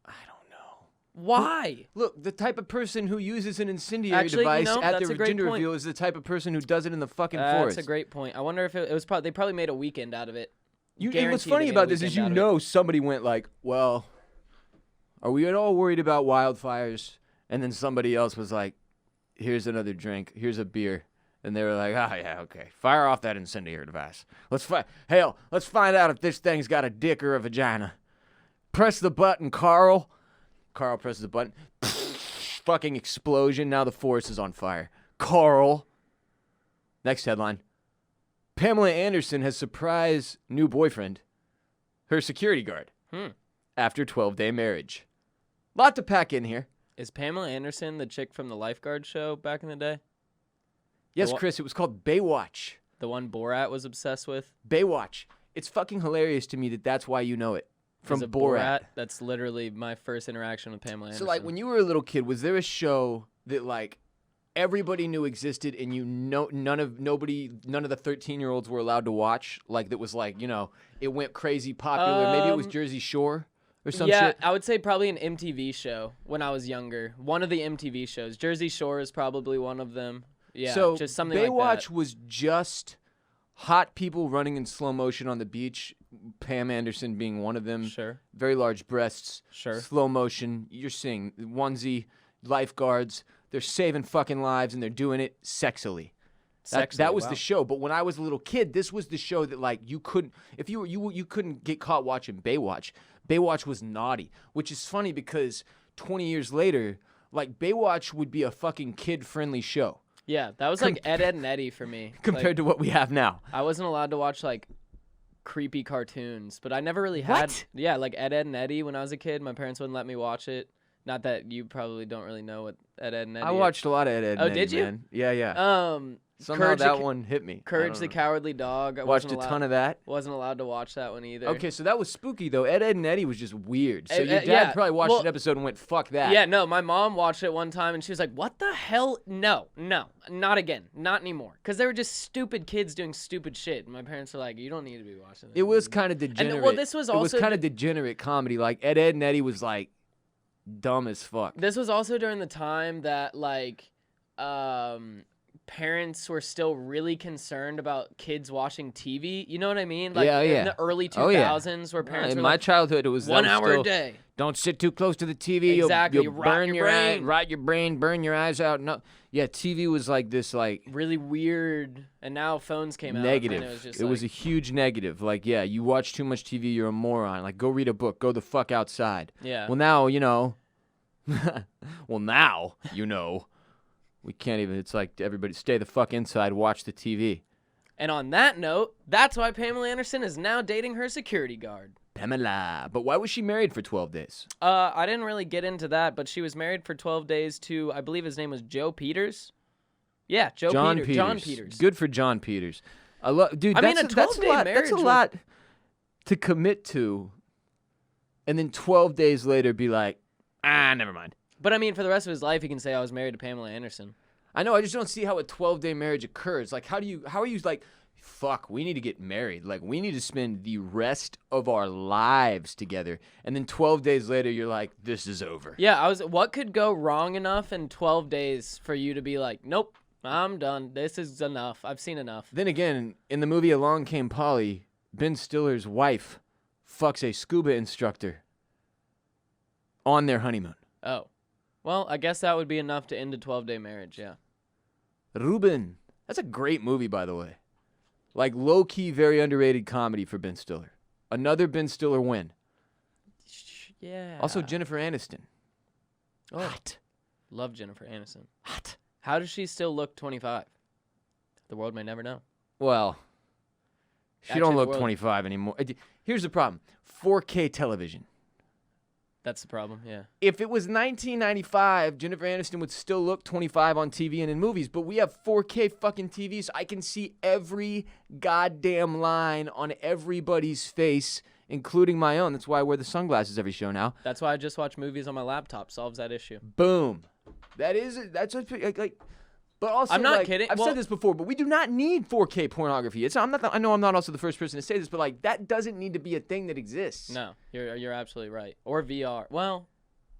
I don't know. Why? Look, the type of person who uses an incendiary Actually, device you know, at that's their a great gender point. reveal is the type of person who does it in the fucking forest. That's a great point. I wonder if it was probably they probably made a weekend out of it. And what's Guaranteed funny they made about a this is weekend out of it. know somebody went like, well, are we at all worried about wildfires? And then somebody else was like, here's another drink. Here's a beer. And they were like, oh, yeah, okay. Fire off that incendiary device. Let's find out if this thing's got a dick or a vagina. Press the button, Carl. Carl presses the button. Fucking explosion. Now the forest is on fire. Carl. Next headline. Pamela Anderson has surprised new boyfriend, her security guard, after 12-day marriage. Lot to pack in here. Is Pamela Anderson the chick from the Lifeguard show back in the day? Yes, Chris, it was called Baywatch. The one Borat was obsessed with? Baywatch. It's fucking hilarious to me that that's why you know it. From Is it Borat. That's literally my first interaction with Pamela Anderson. So, like, when you were a little kid, was there a show that, like, everybody knew existed and none of the 13-year-olds were allowed to watch? Like, that was, like, you know, it went crazy popular. Maybe it was Jersey Shore or some shit? I would say probably an MTV show when I was younger. One of the MTV shows. Jersey Shore is probably one of them. Yeah, so just something Baywatch like that. was just hot people running in slow motion on the beach. Pam Anderson being one of them. Sure. Very large breasts. Sure. Slow motion. You're seeing onesie, lifeguards. They're saving fucking lives and they're doing it sexily. That was wow. the show. But when I was a little kid, this was the show that, like, you couldn't, if you couldn't get caught watching Baywatch. Baywatch was naughty, which is funny because 20 years later, like, Baywatch would be a fucking kid-friendly show. Yeah, that was like Ed, and Eddie for me. Compared to what we have now. I wasn't allowed to watch, like, creepy cartoons, but I never really had. What? Yeah, like Ed, Ed and Eddie when I was a kid. My parents wouldn't let me watch it. Not that you probably don't really know what Ed, Ed and Eddie I is. watched a lot of Ed, Ed, Oh, and Eddie, did you? man. Yeah. Somehow Courage that one hit me. I Courage don't the know. Cowardly Dog. I Watched wasn't a allowed, ton of that. Wasn't allowed to watch that one either. Okay, so that was spooky though. Ed, Ed and Eddie was just weird. So your dad yeah, probably watched well, an episode and went, "Fuck that." Yeah, no, my mom watched it one time and she was like, "What the hell? No, not again, not anymore." Because they were just stupid kids doing stupid shit. And my parents were like, "You don't need to be watching that." It was kind of degenerate. well, this was it was also kind of degenerate comedy. Like Ed, Ed and Eddie was like dumb as fuck. This was also during the time that like parents were still really concerned about kids watching TV. You know what I mean? Like in the early 2000s where parents in were my like, childhood, it was 1 that was hour still, a day. Don't sit too close to the TV. Exactly. You'll Rot burn your brain. rot your brain, burn your eyes out. No, yeah, TV was like this, like Really weird. And now phones came out. negative. And it was just It was a like, huge negative. Like, yeah, you watch too much TV, you're a moron. Like, go read a book. Go the fuck outside. yeah. Well, now you know. We can't even. It's like everybody stay the fuck inside, watch the TV. And on that note, that's why Pamela Anderson is now dating her security guard. Pamela. But why was she married for 12 days? I didn't really get into that, but she was married for 12 days to, I believe his name was Joe Peters. Yeah, John Peters. Good for John Peters. Dude, I mean, that's a that's 12-day a lot. That's marriage a with- lot to commit to, and then 12 days later be like, never mind. But I mean, for the rest of his life, he can say I was married to Pamela Anderson. I know. I just don't see how a 12-day marriage occurs. Like, how are you like? Fuck, we need to get married. Like, we need to spend the rest of our lives together. And then 12 days later, you're like, this is over. Yeah, what could go wrong enough in 12 days for you to be like, nope, I'm done. This is enough. I've seen enough. Then again, in the movie Along Came Polly, Ben Stiller's wife fucks a scuba instructor on their honeymoon. Oh. Well, I guess that would be enough to end a 12-day marriage, yeah. Ruben. That's a great movie, by the way. Like, low-key, very underrated comedy for Ben Stiller. Another Ben Stiller win. Yeah. Also, Jennifer Aniston. Oh. Hot. Love Jennifer Aniston. Hot. How does she still look 25? The world may never know. Well, she Actually, don't the look world- 25 anymore. Here's the problem. 4K television. That's the problem, yeah. If it was 1995, Jennifer Aniston would still look 25 on TV and in movies, but we have 4K fucking TVs. I can see every goddamn line on everybody's face, including my own. That's why I wear the sunglasses every show now. That's why I just watch movies on my laptop. Solves that issue. Boom. That's what, like but also, I'm not like, kidding. I've Well- said this before, but we do not need 4K pornography. I know I'm not also the first person to say this, but like that doesn't need to be a thing that exists. No, you're absolutely right. Or VR. Well,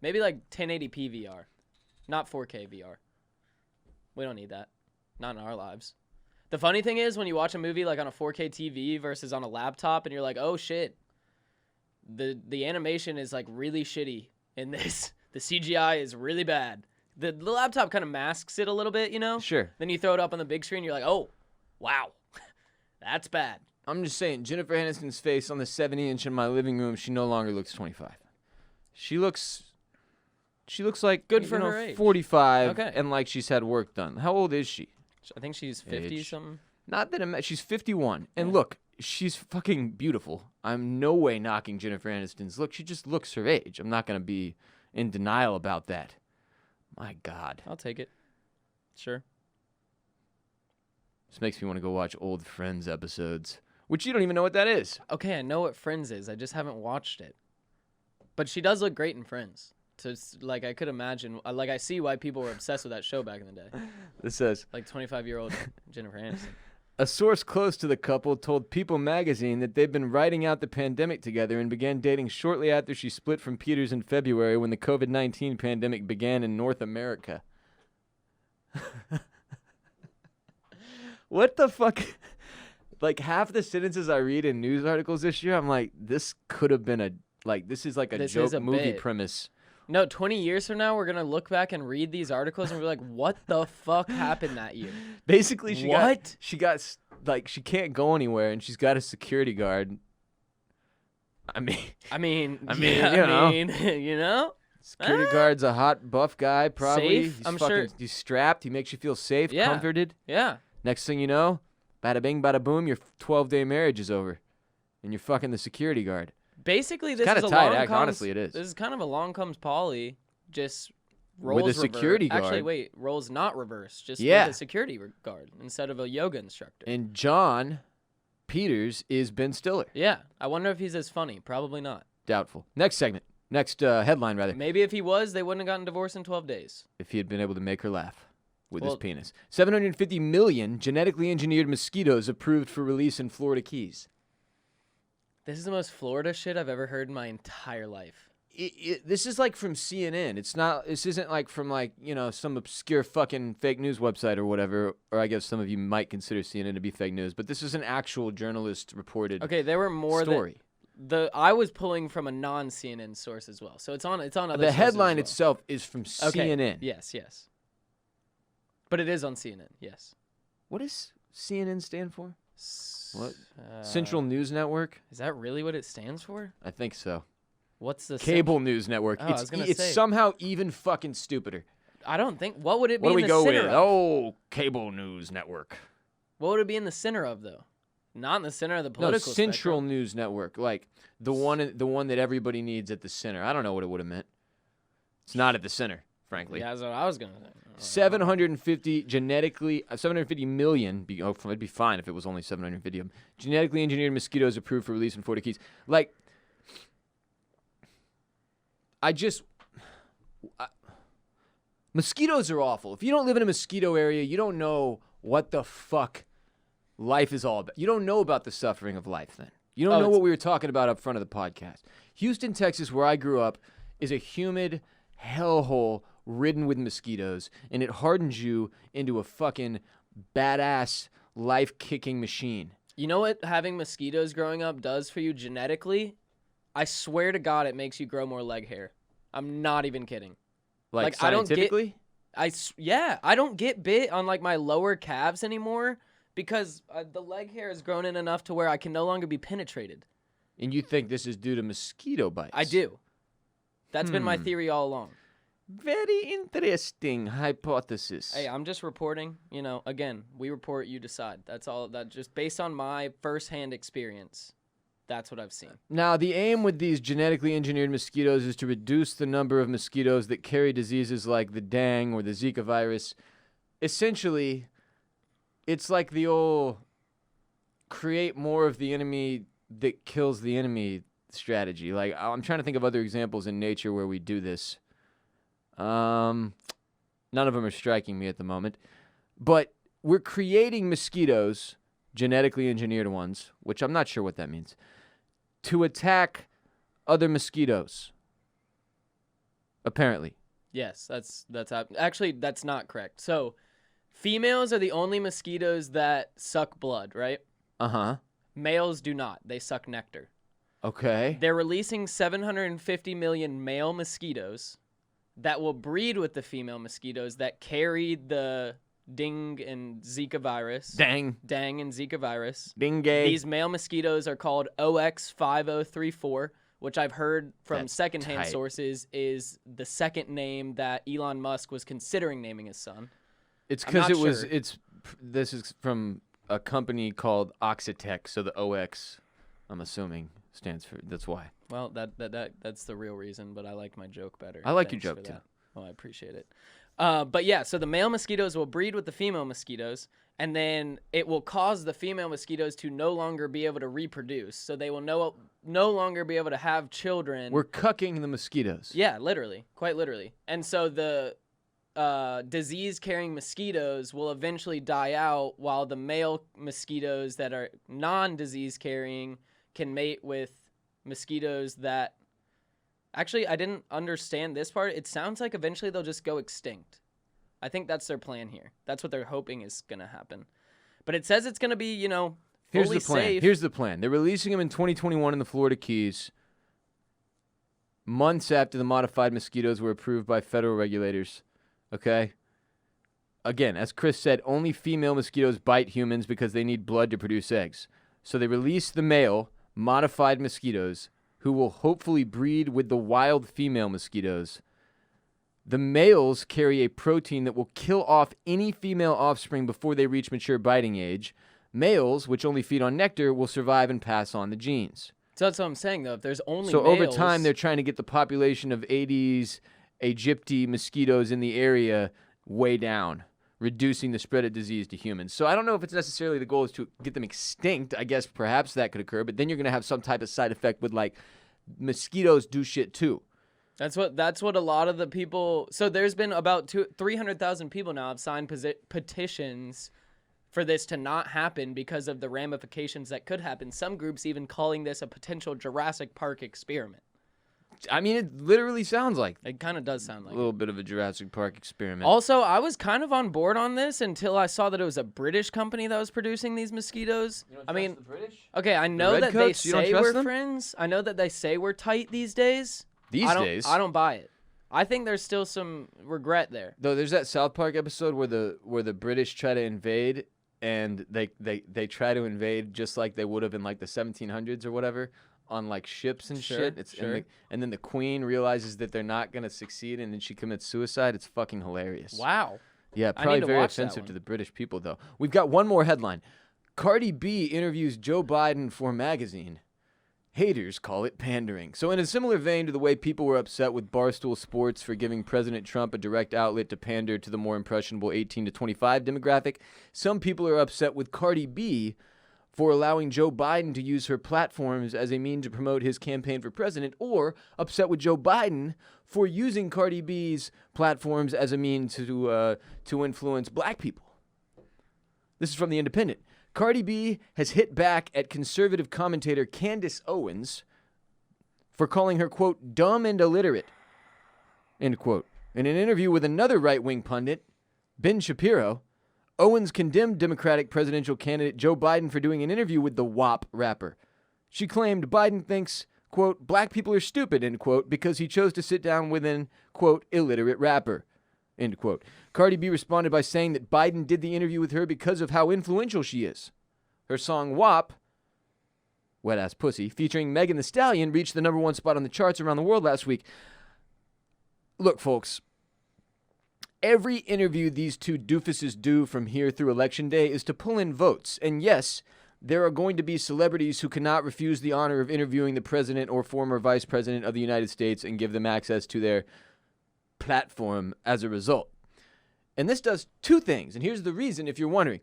maybe like 1080p VR. Not 4K VR. We don't need that. Not in our lives. The funny thing is when you watch a movie like on a 4K TV versus on a laptop and you're like, "Oh shit. The animation is like really shitty in this. The CGI is really bad." The laptop kind of masks it a little bit, you know? Sure. Then you throw it up on the big screen, you're like, "Oh, wow. That's bad." I'm just saying, Jennifer Aniston's face on the 70-inch in my living room, she no longer looks 25. She looks like Good for her age. 45 Okay. and like she's had work done. How old is she? I think she's 50 Age. something. Not that she's 51. And look, she's fucking beautiful. I'm no way knocking Jennifer Aniston's look. She just looks her age. I'm not going to be in denial about that. My God. I'll take it. Sure. This makes me want to go watch old Friends episodes, which you don't even know what that is. Okay, I know what Friends is. I just haven't watched it. But she does look great in Friends. So it's like I could imagine, like I see why people were obsessed with that show back in the day. This says, Like 25-year-old Jennifer Aniston. a source close to the couple told People magazine that they've been riding out the pandemic together and began dating shortly after she split from Peters in February when the COVID-19 pandemic began in North America. What the fuck? Like half the sentences I read in news articles this year, I'm like, this could have been this is like a This joke is a movie bit. premise. No, 20 years from now, we're going to look back and read these articles and be like, what the fuck happened that year? Basically, she What? she can't go anywhere and she's got a security guard. I mean, You know? security guard's a hot buff guy, probably. Safe, He's I'm fucking, sure. he's strapped. He makes you feel safe, Yeah. comforted. Yeah. Next thing you know, bada bing, bada boom, your 12-day marriage is over. and you're fucking the security guard. Basically, this It's is kinda a tight, long act, comes, honestly, it is. This is kind of a long comes Polly, just rolls With a reverse. security guard. Actually, wait, rolls not reverse, just Yeah. with a security guard instead of a yoga instructor. And John Peters is Ben Stiller. Yeah, I wonder if he's as funny. Probably not. Doubtful. Next segment. Next headline, rather. Maybe if he was, they wouldn't have gotten divorced in 12 days. If he had been able to make her laugh with his Well- penis. 750 million genetically engineered mosquitoes approved for release in Florida Keys. This is the most Florida shit I've ever heard in my entire life. This is like from CNN. It's not. This isn't like from like some obscure fucking fake news website or whatever. Or I guess some of you might consider CNN to be fake news, but this is an actual journalist reported. Okay, there were more story. I was pulling from a non-CNN source as well, so it's on other. The sources headline as itself is from well. Okay, CNN. Yes, but it is on CNN. Yes. What does CNN stand for? What? Uh, Central News Network. Is that really what it stands for? I think so. What's the Cable News Network. Oh, I was gonna it's say. somehow even fucking stupider. I don't think. What would it be What do in we the go with? center of? Oh, Cable News Network. What would it be in the center of though? Not in the center of the No, political. Central spectrum. News Network, like the one that everybody needs at the center. I don't know what it would have meant. It's not at the center, frankly. Yeah, that's what I was gonna say. 750 million. It'd be fine if it was only 750 of them. Genetically engineered mosquitoes approved for release in Florida Keys. Like, mosquitoes are awful. If you don't live in a mosquito area, you don't know what the fuck life is all about. You don't know about the suffering of life then. You don't know what we were talking about up front of the podcast. Houston, Texas, where I grew up, is a humid hellhole ridden with mosquitoes, and it hardens you into a fucking badass life-kicking machine. You know what having mosquitoes growing up does for you genetically? I swear to God, it makes you grow more leg hair. I'm not even kidding. Like I don't get- scientifically? I don't get bit on like my lower calves anymore because the leg hair has grown in enough to where I can no longer be penetrated. And you think this is due to mosquito bites? I do. That's been my theory all along. Very interesting hypothesis. Hey, I'm just reporting. Again, we report, you decide. That's all. That just based on my firsthand experience. That's what I've seen. Now, the aim with these genetically engineered mosquitoes is to reduce the number of mosquitoes that carry diseases like the dengue or the Zika virus. Essentially, it's like the old create more of the enemy that kills the enemy strategy. Like, I'm trying to think of other examples in nature where we do this. None of them are striking me at the moment. But we're creating mosquitoes, genetically engineered ones, which I'm not sure what that means, to attack other mosquitoes. Apparently. Yes, that's actually that's not correct. So, females are the only mosquitoes that suck blood, right? Uh-huh. Males do not. They suck nectar. Okay. They're releasing 750 million male mosquitoes that will breed with the female mosquitoes that carry the dengue and Zika virus. Dang. Dengue and Zika virus. Dingue. These male mosquitoes are called OX5034, which I've heard from That's secondhand tight. sources is the second name that Elon Musk was considering naming his son. It's I'm because not it was, sure. this is from a company called Oxitec, so the OX, I'm assuming, stands for, that's why. Well, that's the real reason, but I like my joke better. I like your Thanks for joke, too. that. Well, I appreciate it. But yeah, so the male mosquitoes will breed with the female mosquitoes, and then it will cause the female mosquitoes to no longer be able to reproduce. So they will no longer be able to have children. We're cucking the mosquitoes. Yeah, literally, quite literally. And so the disease-carrying mosquitoes will eventually die out while the male mosquitoes that are non-disease-carrying can mate with mosquitoes that... Actually, I didn't understand this part. It sounds like eventually they'll just go extinct. I think that's their plan here. That's what they're hoping is going to happen. But it says it's going to be, fully Here's the plan. safe. Here's the plan. They're releasing them in 2021 in the Florida Keys, months after the modified mosquitoes were approved by federal regulators. Okay? Again, as Chris said, only female mosquitoes bite humans because they need blood to produce eggs. So they release the male, modified mosquitoes, who will hopefully breed with the wild female mosquitoes. The males carry a protein that will kill off any female offspring before they reach mature biting age. Males, which only feed on nectar, will survive and pass on the genes. So that's what I'm saying, though. If there's only So males, over time, they're trying to get the population of Aedes aegypti mosquitoes in the area way down, reducing the spread of disease to humans. So I don't know if it's necessarily the goal is to get them extinct. I guess perhaps that could occur, but then you're going to have some type of side effect with, like, mosquitoes do shit too. That's what a lot of the people. So there's been about 300,000 people now have signed petitions for this to not happen because of the ramifications that could happen. Some groups even calling this a potential Jurassic Park experiment. I mean, it literally sounds like It kind of does sound like a little bit of a Jurassic Park experiment. Also, I was kind of on board on this until I saw that it was a British company that was producing these mosquitoes. I mean, the British? okay, I know that Redcoats? they You don't say trust we're them? friends. I know that they say we're tight these days. I don't buy it. I think there's still some regret there. Though there's that South Park episode where the British try to invade, and they try to invade just like they would have in like the 1700s or whatever, on like ships and Sure, shit. sure. And then the queen realizes that they're not gonna succeed, and then she commits suicide. It's fucking hilarious. Wow. Yeah, I probably need to very watch that offensive one. to the British people though. We've got one more headline. Cardi B interviews Joe Biden for magazine. Haters call it pandering. So in a similar vein to the way people were upset with Barstool Sports for giving President Trump a direct outlet to pander to the more impressionable 18 to 25 demographic, some people are upset with Cardi B for allowing Joe Biden to use her platforms as a means to promote his campaign for president, or upset with Joe Biden for using Cardi B's platforms as a means to influence black people. This is from The Independent. Cardi B has hit back at conservative commentator Candace Owens for calling her, quote, dumb and illiterate, end quote. In an interview with another right-wing pundit, Ben Shapiro, Owens condemned Democratic presidential candidate Joe Biden for doing an interview with the WAP rapper. She claimed Biden thinks, quote, black people are stupid, end quote, because he chose to sit down with an, quote, illiterate rapper, end quote. Cardi B responded by saying that Biden did the interview with her because of how influential she is. Her song WAP, Wet Ass Pussy, featuring Megan Thee Stallion, reached the #1 spot on the charts around the world last week. Look, folks, every interview these two doofuses do from here through Election Day is to pull in votes. And yes, there are going to be celebrities who cannot refuse the honor of interviewing the president or former vice president of the United States and give them access to their platform as a result. And this does two things. And here's the reason, if you're wondering.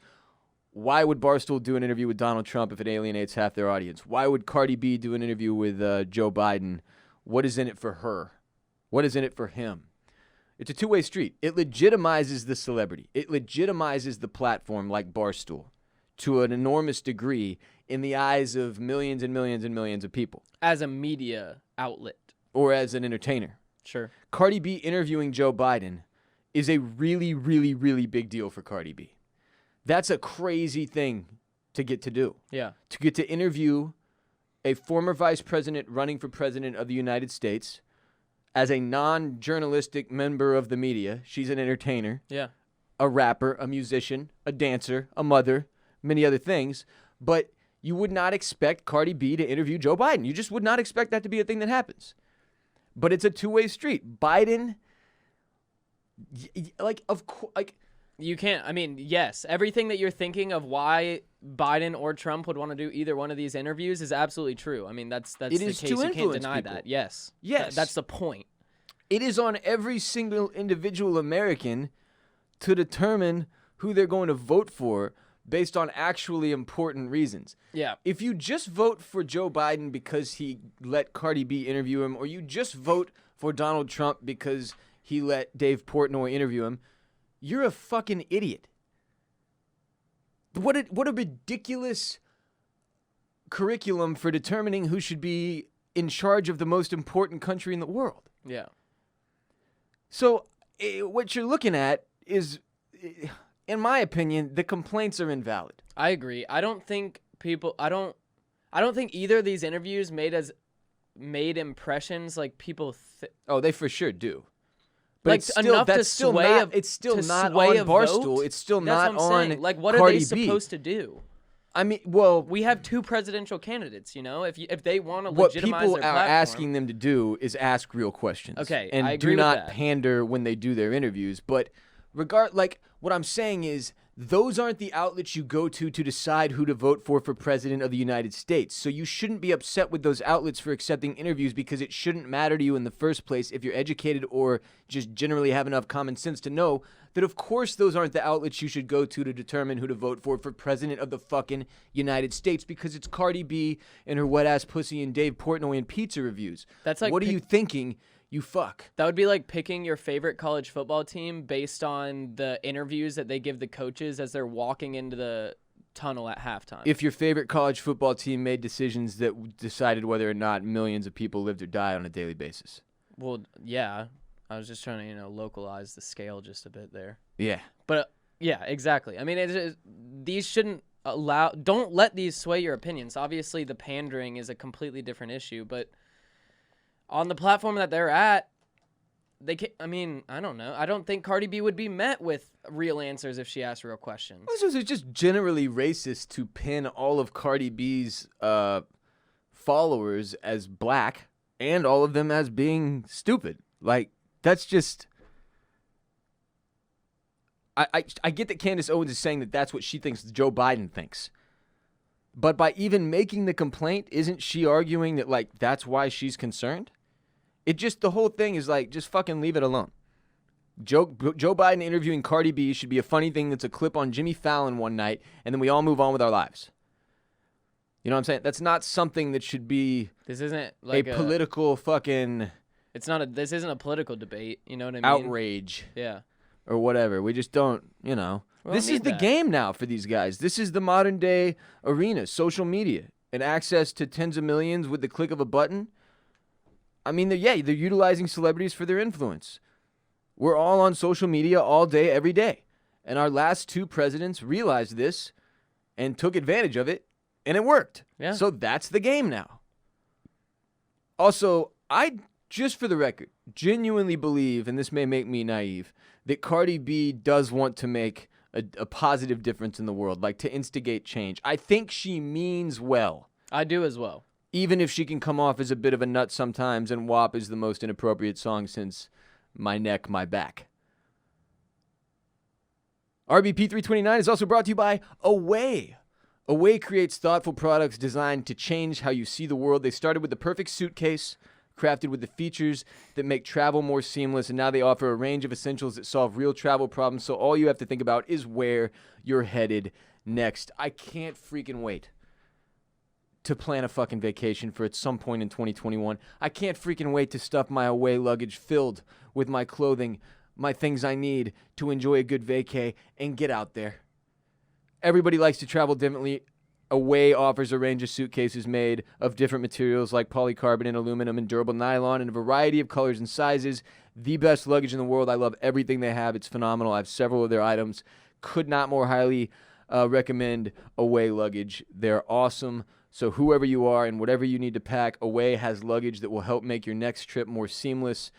Why would Barstool do an interview with Donald Trump if it alienates half their audience? Why would Cardi B do an interview with Joe Biden? What is in it for her? What is in it for him? It's a two-way street. It legitimizes the celebrity. It legitimizes the platform like Barstool to an enormous degree in the eyes of millions and millions and millions of people. As a media outlet. Or as an entertainer. Sure. Cardi B interviewing Joe Biden is a really, really, really big deal for Cardi B. That's a crazy thing to get to do. Yeah. To get to interview a former vice president running for president of the United States as a non-journalistic member of the media. She's an entertainer, Yeah. a rapper, a musician, a dancer, a mother, many other things. But you would not expect Cardi B to interview Joe Biden. You just would not expect that to be a thing that happens. But it's a two-way street. Biden, You can't, I mean, yes, everything that you're thinking of why Biden or Trump would want to do either one of these interviews is absolutely true. I mean, that's the It case. is to You can't influence deny people. that. Yes. Yes. That's the point. It is on every single individual American to determine who they're going to vote for based on actually important reasons. Yeah. If you just vote for Joe Biden because he let Cardi B interview him, or you just vote for Donald Trump because he let Dave Portnoy interview him, you're a fucking idiot. What a ridiculous curriculum for determining who should be in charge of the most important country in the world. Yeah. So what you're looking at is, in my opinion, the complaints are invalid. I agree. I don't think either of these interviews made impressions like people Oh, they for sure do. But like it's still, enough to that's still sway not, a- it's still to not sway on a Barstool. vote? It's still That's not what I'm on saying. Like, what Cardi are they B. supposed to do? I mean, well, We have two presidential candidates, you know? If they want to what legitimize people their are platform, asking them to do is ask real questions. Okay, and I do agree with not that. pander when they do their interviews. But what I'm saying is those aren't the outlets you go to decide who to vote for president of the United States. So you shouldn't be upset with those outlets for accepting interviews because it shouldn't matter to you in the first place if you're educated or just generally have enough common sense to know that, of course, those aren't the outlets you should go to determine who to vote for president of the fucking United States, because it's Cardi B and her wet-ass pussy and Dave Portnoy and pizza reviews. That's like what are you thinking? You fuck. That would be like picking your favorite college football team based on the interviews that they give the coaches as they're walking into the tunnel at halftime. If your favorite college football team made decisions that decided whether or not millions of people lived or died on a daily basis. Well, yeah. I was just trying to, localize the scale just a bit there. Yeah. But, yeah, exactly. I mean, these shouldn't don't let these sway your opinions. Obviously, the pandering is a completely different issue, but on the platform that they're at, I don't know. I don't think Cardi B would be met with real answers if she asked real questions. It's just generally racist to pin all of Cardi B's followers as black and all of them as being stupid. Like, that's just... I get that Candace Owens is saying that that's what she thinks Joe Biden thinks. But by even making the complaint, isn't she arguing that, like, that's why she's concerned? The whole thing is like, just fucking leave it alone. Joe Biden interviewing Cardi B should be a funny thing that's a clip on Jimmy Fallon one night, and then we all move on with our lives. You know what I'm saying? That's not something that should be This isn't like a political fucking... This isn't a political debate, you know what I mean? Outrage. Yeah. Or whatever. We just don't, This is the game now for these guys. This is the modern day arena, social media, and access to tens of millions with the click of a button. I mean, they're utilizing celebrities for their influence. We're all on social media all day, every day. And our last two presidents realized this and took advantage of it, and it worked. Yeah. So that's the game now. Also, just for the record, genuinely believe, and this may make me naive, that Cardi B does want to make a positive difference in the world, like to instigate change. I think she means well. I do as well. Even if she can come off as a bit of a nut sometimes, and WAP is the most inappropriate song since My Neck, My Back. RBP 329 is also brought to you by Away. Away creates thoughtful products designed to change how you see the world. They started with the perfect suitcase, crafted with the features that make travel more seamless, and now they offer a range of essentials that solve real travel problems, so all you have to think about is where you're headed next. I can't freaking wait to plan a fucking vacation for at some point in 2021. I can't freaking wait to stuff my Away luggage filled with my clothing, my things I need to enjoy a good vacay and get out there. Everybody likes to travel differently. Away offers a range of suitcases made of different materials like polycarbonate, aluminum, and durable nylon in a variety of colors and sizes. The best luggage in the world. I love everything they have. It's phenomenal. I have several of their items. Could not more highly recommend Away luggage. They're awesome. So whoever you are and whatever you need to pack, Away has luggage that will help make your next trip more seamless.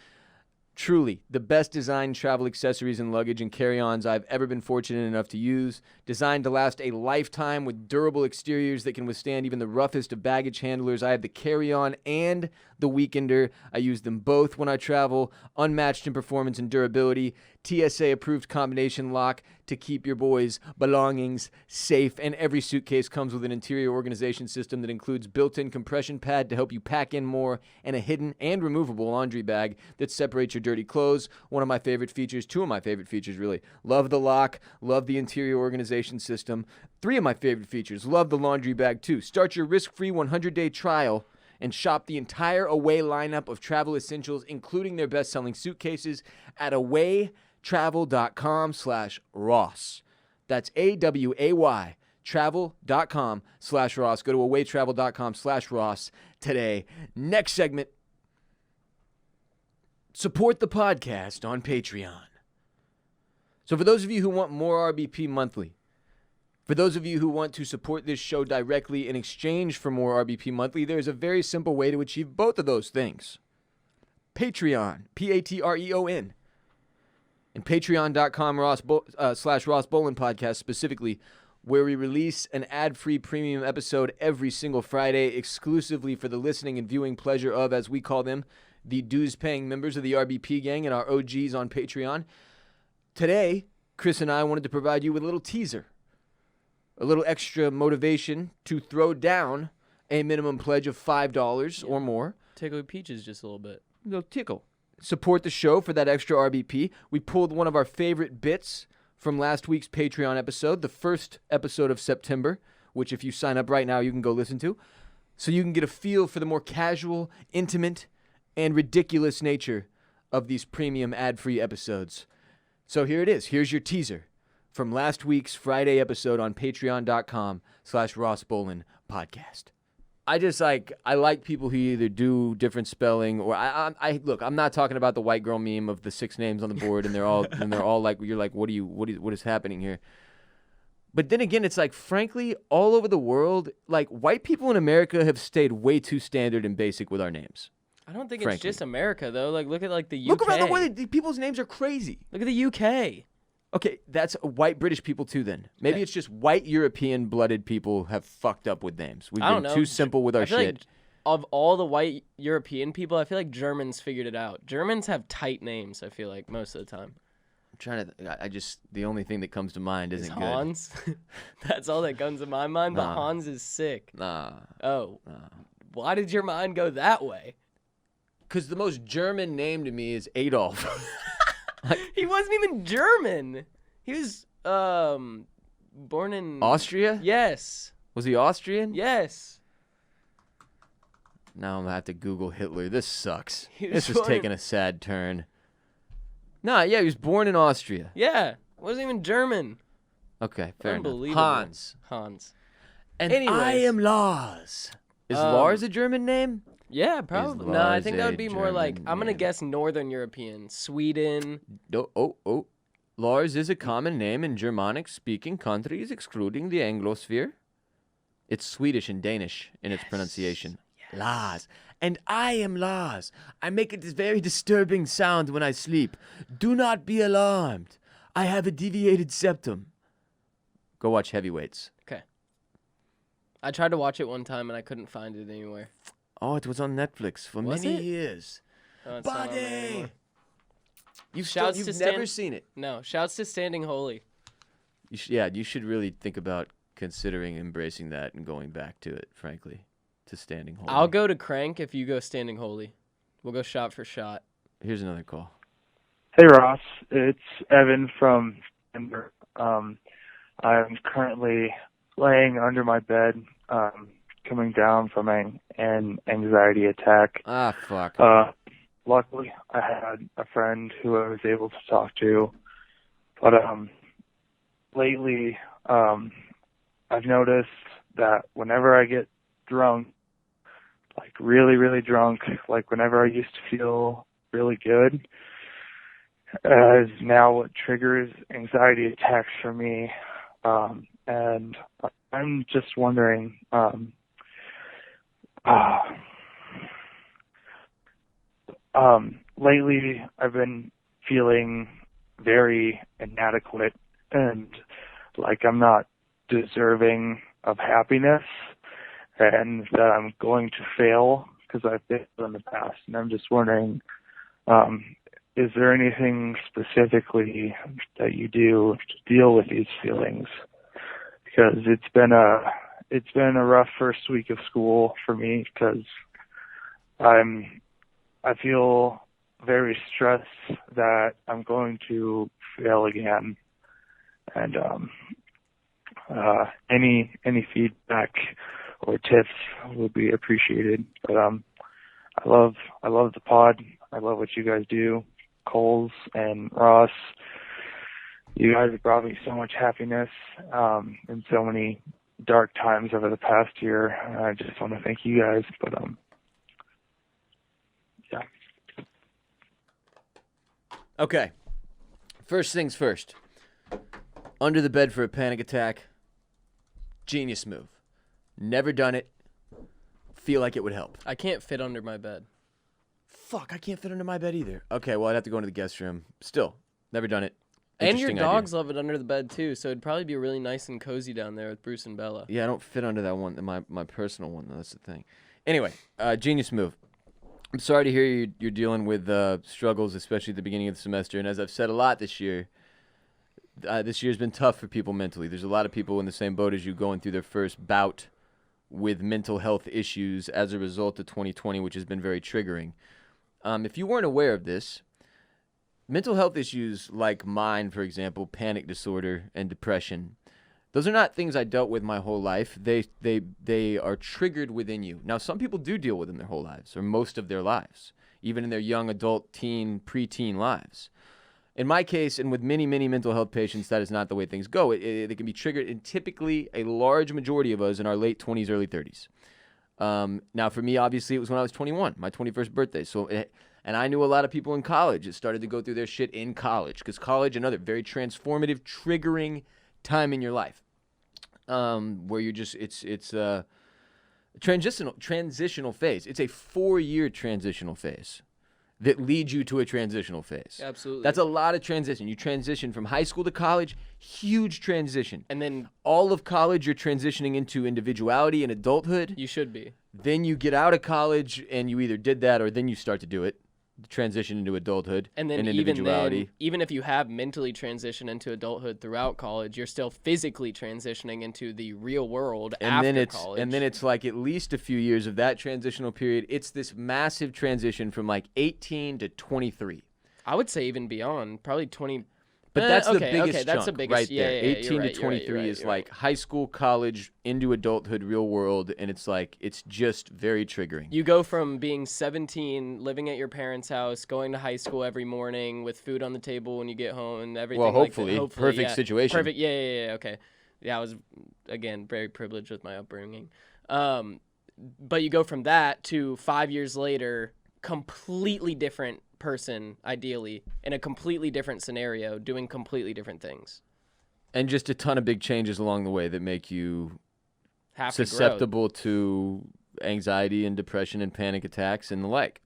Truly, the best designed travel accessories and luggage and carry-ons I've ever been fortunate enough to use. Designed to last a lifetime with durable exteriors that can withstand even the roughest of baggage handlers. I have the carry-on and the weekender. I use them both when I travel. Unmatched in performance and durability. TSA-approved combination lock to keep your boys' belongings safe. And every suitcase comes with an interior organization system that includes built-in compression pad to help you pack in more, and a hidden and removable laundry bag that separates your dirty clothes. One of my favorite features, two of my favorite features really. Love the lock, love the interior organization system. Three of my favorite features, love the laundry bag too. Start your risk-free 100-day trial and shop the entire Away lineup of travel essentials, including their best-selling suitcases, at awaytravel.com/Ross. That's AWAY travel.com/Ross. Go to awaytravel.com/Ross today. Next segment. Support the podcast on Patreon. So for those of you who want more RBP monthly, for those of you who want to support this show directly in exchange for more RBP monthly, there's a very simple way to achieve both of those things. Patreon, Patreon. And patreon.com/Ross Bolen Podcast specifically, where we release an ad-free premium episode every single Friday exclusively for the listening and viewing pleasure of, as we call them, the dues-paying members of the RBP gang and our OGs on Patreon. Today, Chris and I wanted to provide you with a little teaser, a little extra motivation to throw down a minimum pledge of $5 or more. Tickle peaches just a little bit. A little tickle. Support the show for that extra RBP. We pulled one of our favorite bits from last week's Patreon episode, the first episode of September, which if you sign up right now, you can go listen to. So you can get a feel for the more casual, intimate, and ridiculous nature of these premium ad-free episodes. So here it is. Here's your teaser from last week's Friday episode on patreon.com/Ross Bolen Podcast. I like people who either do different spelling or look, I'm not talking about the white girl meme of the 6 names on the board and they're all like, you're like, what is happening here? But then again, it's like, frankly, all over the world, like white people in America have stayed way too standard and basic with our names. I don't think frankly. It's just America though. Like look at like the UK. Look around the world, people's names are crazy. Look at the UK. Okay, that's white British people too then. Maybe it's just white European-blooded people have fucked up with names. We've been too simple with our shit. Like of all the white European people, I feel like Germans figured it out. Germans have tight names, I feel like, most of the time. I'm trying to... the only thing that comes to mind isn't good. Hans? That's all that comes to my mind, but Nah. Hans is sick. Nah. Oh. Why did your mind go that way? Because the most German name to me is Adolf. He wasn't even German. He was born in Austria? Yes. Was he Austrian? Yes. Now I'm going to have to Google Hitler. This sucks. He was This is born taking a sad turn. Nah, yeah, he was born in Austria. Yeah. Wasn't even German. Okay, fair enough. Unbelievable. Hans. And Anyways. I am Lars. Is Lars a German name? Yeah, probably. No, I think that would be more like, I'm going to guess Northern European. Sweden. Oh. Lars is a common name in Germanic-speaking countries, excluding the Anglosphere. It's Swedish and Danish in its pronunciation. Yes. Lars. And I am Lars. I make a very disturbing sound when I sleep. Do not be alarmed. I have a deviated septum. Go watch Heavyweights. Okay. I tried to watch it one time and I couldn't find it anywhere. Oh, it was on Netflix for many years. Oh, it's not on there Buddy! anymore. You've Shouts never to seen it. No, shouts to Standing Holy. You should really think about considering embracing that and going back to it, frankly, to Standing Holy. I'll go to Crank if you go Standing Holy. We'll go shot for shot. Here's another call. Hey Ross, it's Evan from Denver. I'm currently laying under my bed, coming down from an anxiety attack. Ah, fuck. Luckily, I had a friend who I was able to talk to, but lately, I've noticed that whenever I get drunk, like really, really drunk, like whenever I used to feel really good, is now what triggers anxiety attacks for me. And I'm just wondering, lately I've been feeling very inadequate and like I'm not deserving of happiness and that I'm going to fail because I've failed in the past. And I'm just wondering, is there anything specifically that you do to deal with these feelings? Because it's been a rough first week of school for me because I feel very stressed that I'm going to fail again, and any feedback or tips would be appreciated. But I love the pod. I love what you guys do, Coles and Ross. You guys have brought me so much happiness in so many dark times over the past year. And I just want to thank you guys. But yeah. Okay. First things first. Under the bed for a panic attack. Genius move. Never done it. Feel like it would help. I can't fit under my bed. Fuck, I can't fit under my bed either. Okay, well, I'd have to go into the guest room. Still, never done it. And your Interesting dogs idea. love it under the bed, too, so it'd probably be really nice and cozy down there with Bruce and Bella. Yeah, I don't fit under that one, my personal one, though. That's the thing. Anyway, genius move. I'm sorry to hear you're dealing with struggles, especially at the beginning of the semester. And as I've said a lot this year, this year's been tough for people mentally. There's a lot of people in the same boat as you going through their first bout with mental health issues as a result of 2020, which has been very triggering. If you weren't aware of this, mental health issues like mine, for example, panic disorder and depression, those are not things I dealt with my whole life. They are triggered within you. Now, some people do deal with them their whole lives, or most of their lives, even in their young adult, teen, preteen lives. In my case, and with many, many mental health patients, that is not the way things go. They can be triggered in typically a large majority of us in our late 20s, early 30s. Now, for me, obviously, it was when I was 21, my 21st birthday. And I knew a lot of people in college that started to go through their shit in college, because college, another very transformative, triggering time in your life, where you're just it's a transitional phase. It's a 4-year transitional phase that leads you to a transitional phase. Absolutely. That's a lot of transition. You transition from high school to college, huge transition. And then all of college, you're transitioning into individuality and adulthood. you should be. Then you get out of college and you either did that or then you start to do it. Transition into adulthood And then individuality. even if you have mentally transitioned into adulthood throughout college, you're still physically transitioning into the real world after college. And then it's like at least a few years of that transitional period. It's this massive transition from like 18 to 23. I would say even beyond, probably 20. But that's the okay, biggest okay, that's chunk the biggest, right there. yeah, 18 you're to right, 23 is you're like high school, college, into adulthood, real world, and it's like it's just very triggering. You go from being 17, living at your parents' house, going to high school every morning with food on the table when you get home and everything. Well, hopefully, like that. perfect yeah. situation. Perfect. Yeah. Okay. Yeah, I was again very privileged with my upbringing. But you go from that to 5 years later, completely different person, ideally, in a completely different scenario, doing completely different things. And just a ton of big changes along the way that make you Have to grow. susceptible to anxiety and depression and panic attacks and the like.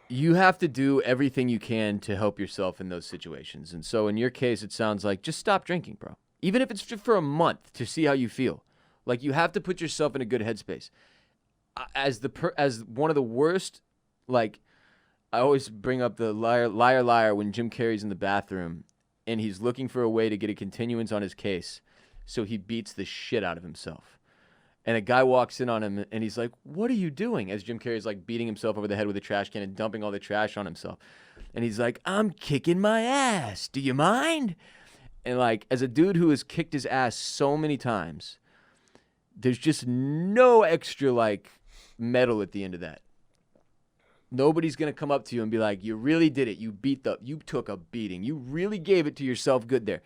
You have to do everything you can to help yourself in those situations. And so in your case, it sounds like just stop drinking, bro. Even if it's just for a month to see how you feel. Like you have to put yourself in a good headspace. As one of the worst, like I always bring up the liar when Jim Carrey's in the bathroom and he's looking for a way to get a continuance on his case. So he beats the shit out of himself. And a guy walks in on him and he's like, "What are you doing?" As Jim Carrey's like beating himself over the head with a trash can and dumping all the trash on himself. And he's like, "I'm kicking my ass. Do you mind?" And like, as a dude who has kicked his ass so many times, there's just no extra like medal at the end of that. Nobody's going to come up to you and be like, "You really did it. You took a beating. You really gave it to yourself good there."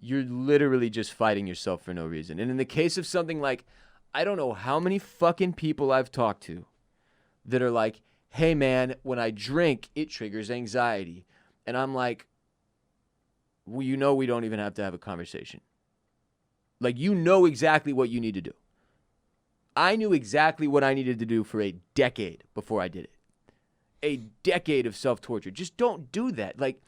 You're literally just fighting yourself for no reason. And in the case of something like, I don't know how many fucking people I've talked to that are like, "Hey man, when I drink, it triggers anxiety." And I'm like, well, you know, we don't even have to have a conversation. Like, you know exactly what you need to do. I knew exactly what I needed to do for a decade before I did it. A decade of self-torture. Just don't do that. Like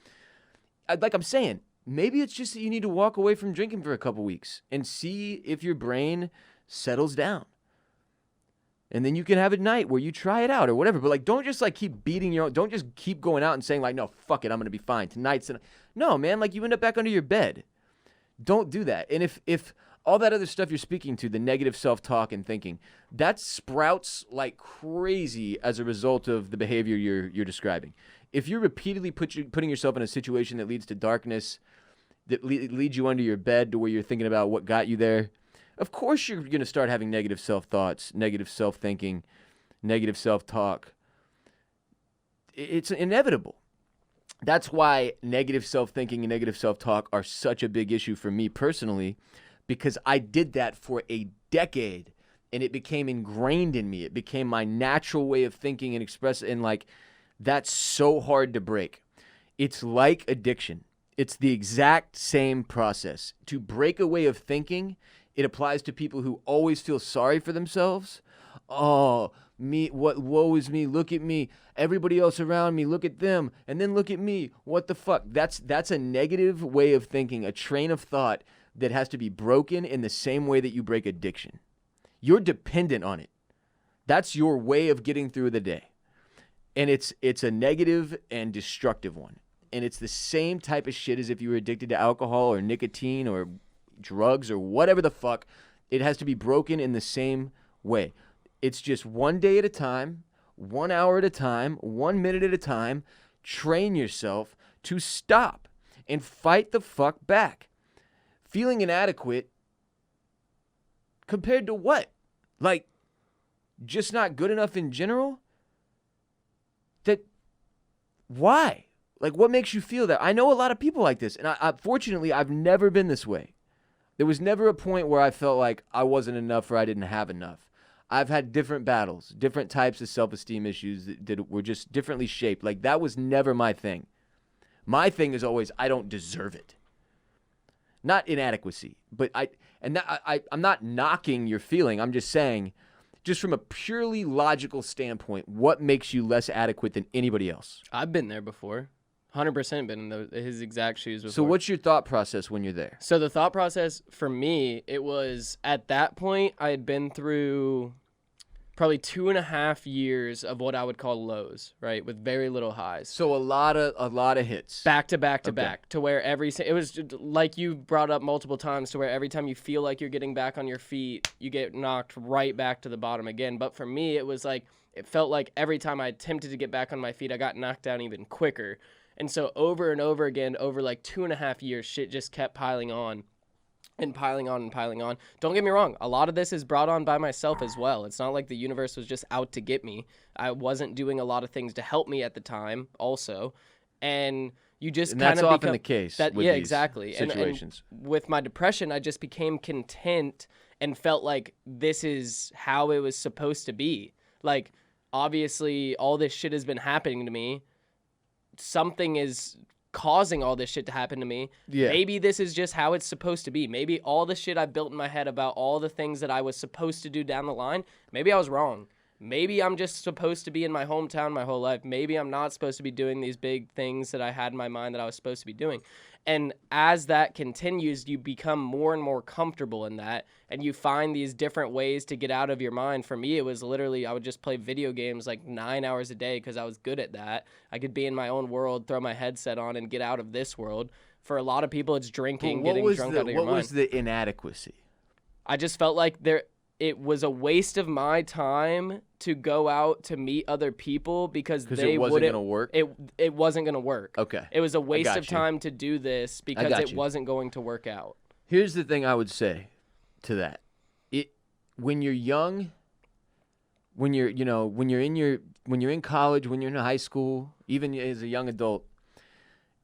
I'm saying, maybe it's just that you need to walk away from drinking for a couple weeks and see if your brain settles down. And then you can have a night where you try it out or whatever. But like, don't just like keep beating your own. Don't just keep going out and saying like, "No, fuck it, I'm going to be fine. Tonight's the night." No, man, like you end up back under your bed. Don't do that. And if all that other stuff you're speaking to, the negative self-talk and thinking, that sprouts like crazy as a result of the behavior you're describing. If you're repeatedly putting yourself in a situation that leads to darkness, that leads you under your bed to where you're thinking about what got you there, of course you're going to start having negative self-thoughts, negative self-thinking, negative self-talk. It's inevitable. That's why negative self-thinking and negative self-talk are such a big issue for me personally, because I did that for a decade and it became ingrained in me. It became my natural way of thinking and expressing, and like, that's so hard to break. It's like addiction. It's the exact same process. To break a way of thinking, it applies to people who always feel sorry for themselves. "Oh, me, woe is me, look at me. Everybody else around me, look at them. And then look at me, what the fuck?" That's a negative way of thinking, a train of thought that has to be broken in the same way that you break addiction. You're dependent on it. That's your way of getting through the day. And it's a negative and destructive one. and it's the same type of shit as if you were addicted to alcohol or nicotine or drugs or whatever the fuck. It has to be broken in the same way. It's just one day at a time, 1 hour at a time, 1 minute at a time. Train yourself to stop and fight the fuck back. Feeling inadequate compared to what? Like, just not good enough in general? Why? Like, what makes you feel that? I know a lot of people like this, and fortunately, I've never been this way. There was never a point where I felt like I wasn't enough or I didn't have enough. I've had different battles, different types of self-esteem issues that were just differently shaped. Like, that was never my thing. My thing is always, I don't deserve it. Not inadequacy, but I'm not knocking your feeling. I'm just saying, just from a purely logical standpoint, what makes you less adequate than anybody else? I've been there before. 100% been in his exact shoes before. So what's your thought process when you're there? So the thought process for me, it was at that point, I had been through probably 2.5 years of what I would call lows, right? With very little highs. So a lot of hits. Back to back to back, to where it was just like you brought up multiple times, to where every time you feel like you're getting back on your feet, you get knocked right back to the bottom again. But for me, it was like, it felt like every time I attempted to get back on my feet, I got knocked down even quicker. And so over and over again, over like 2.5 years, shit just kept piling on. And piling on and piling on. Don't get me wrong. A lot of this is brought on by myself as well. It's not like the universe was just out to get me. I wasn't doing a lot of things to help me at the time also. And you just kind of that's often the case with yeah, these exactly. situations. And with my depression, I just became content and felt like this is how it was supposed to be. Like, obviously, all this shit has been happening to me. Something is causing all this shit to happen to me. Yeah. Maybe this is just how it's supposed to be. Maybe all the shit I built in my head about all the things that I was supposed to do down the line, maybe I was wrong. Maybe I'm just supposed to be in my hometown my whole life. Maybe I'm not supposed to be doing these big things that I had in my mind that I was supposed to be doing. And as that continues, you become more and more comfortable in that, and you find these different ways to get out of your mind. For me, it was literally, I would just play video games like 9 hours a day because I was good at that. I could be in my own world, throw my headset on, and get out of this world. For a lot of people, it's drinking, getting drunk out of your mind. What was the inadequacy? I just felt like it was a waste of my time to go out to meet other people because they it wasn't going to work? It wasn't going to work. Okay. It was a waste of you. time to do this because it wasn't going to work out. Here's the thing I would say to that. When you're young, when you're in college, when you're in high school, even as a young adult,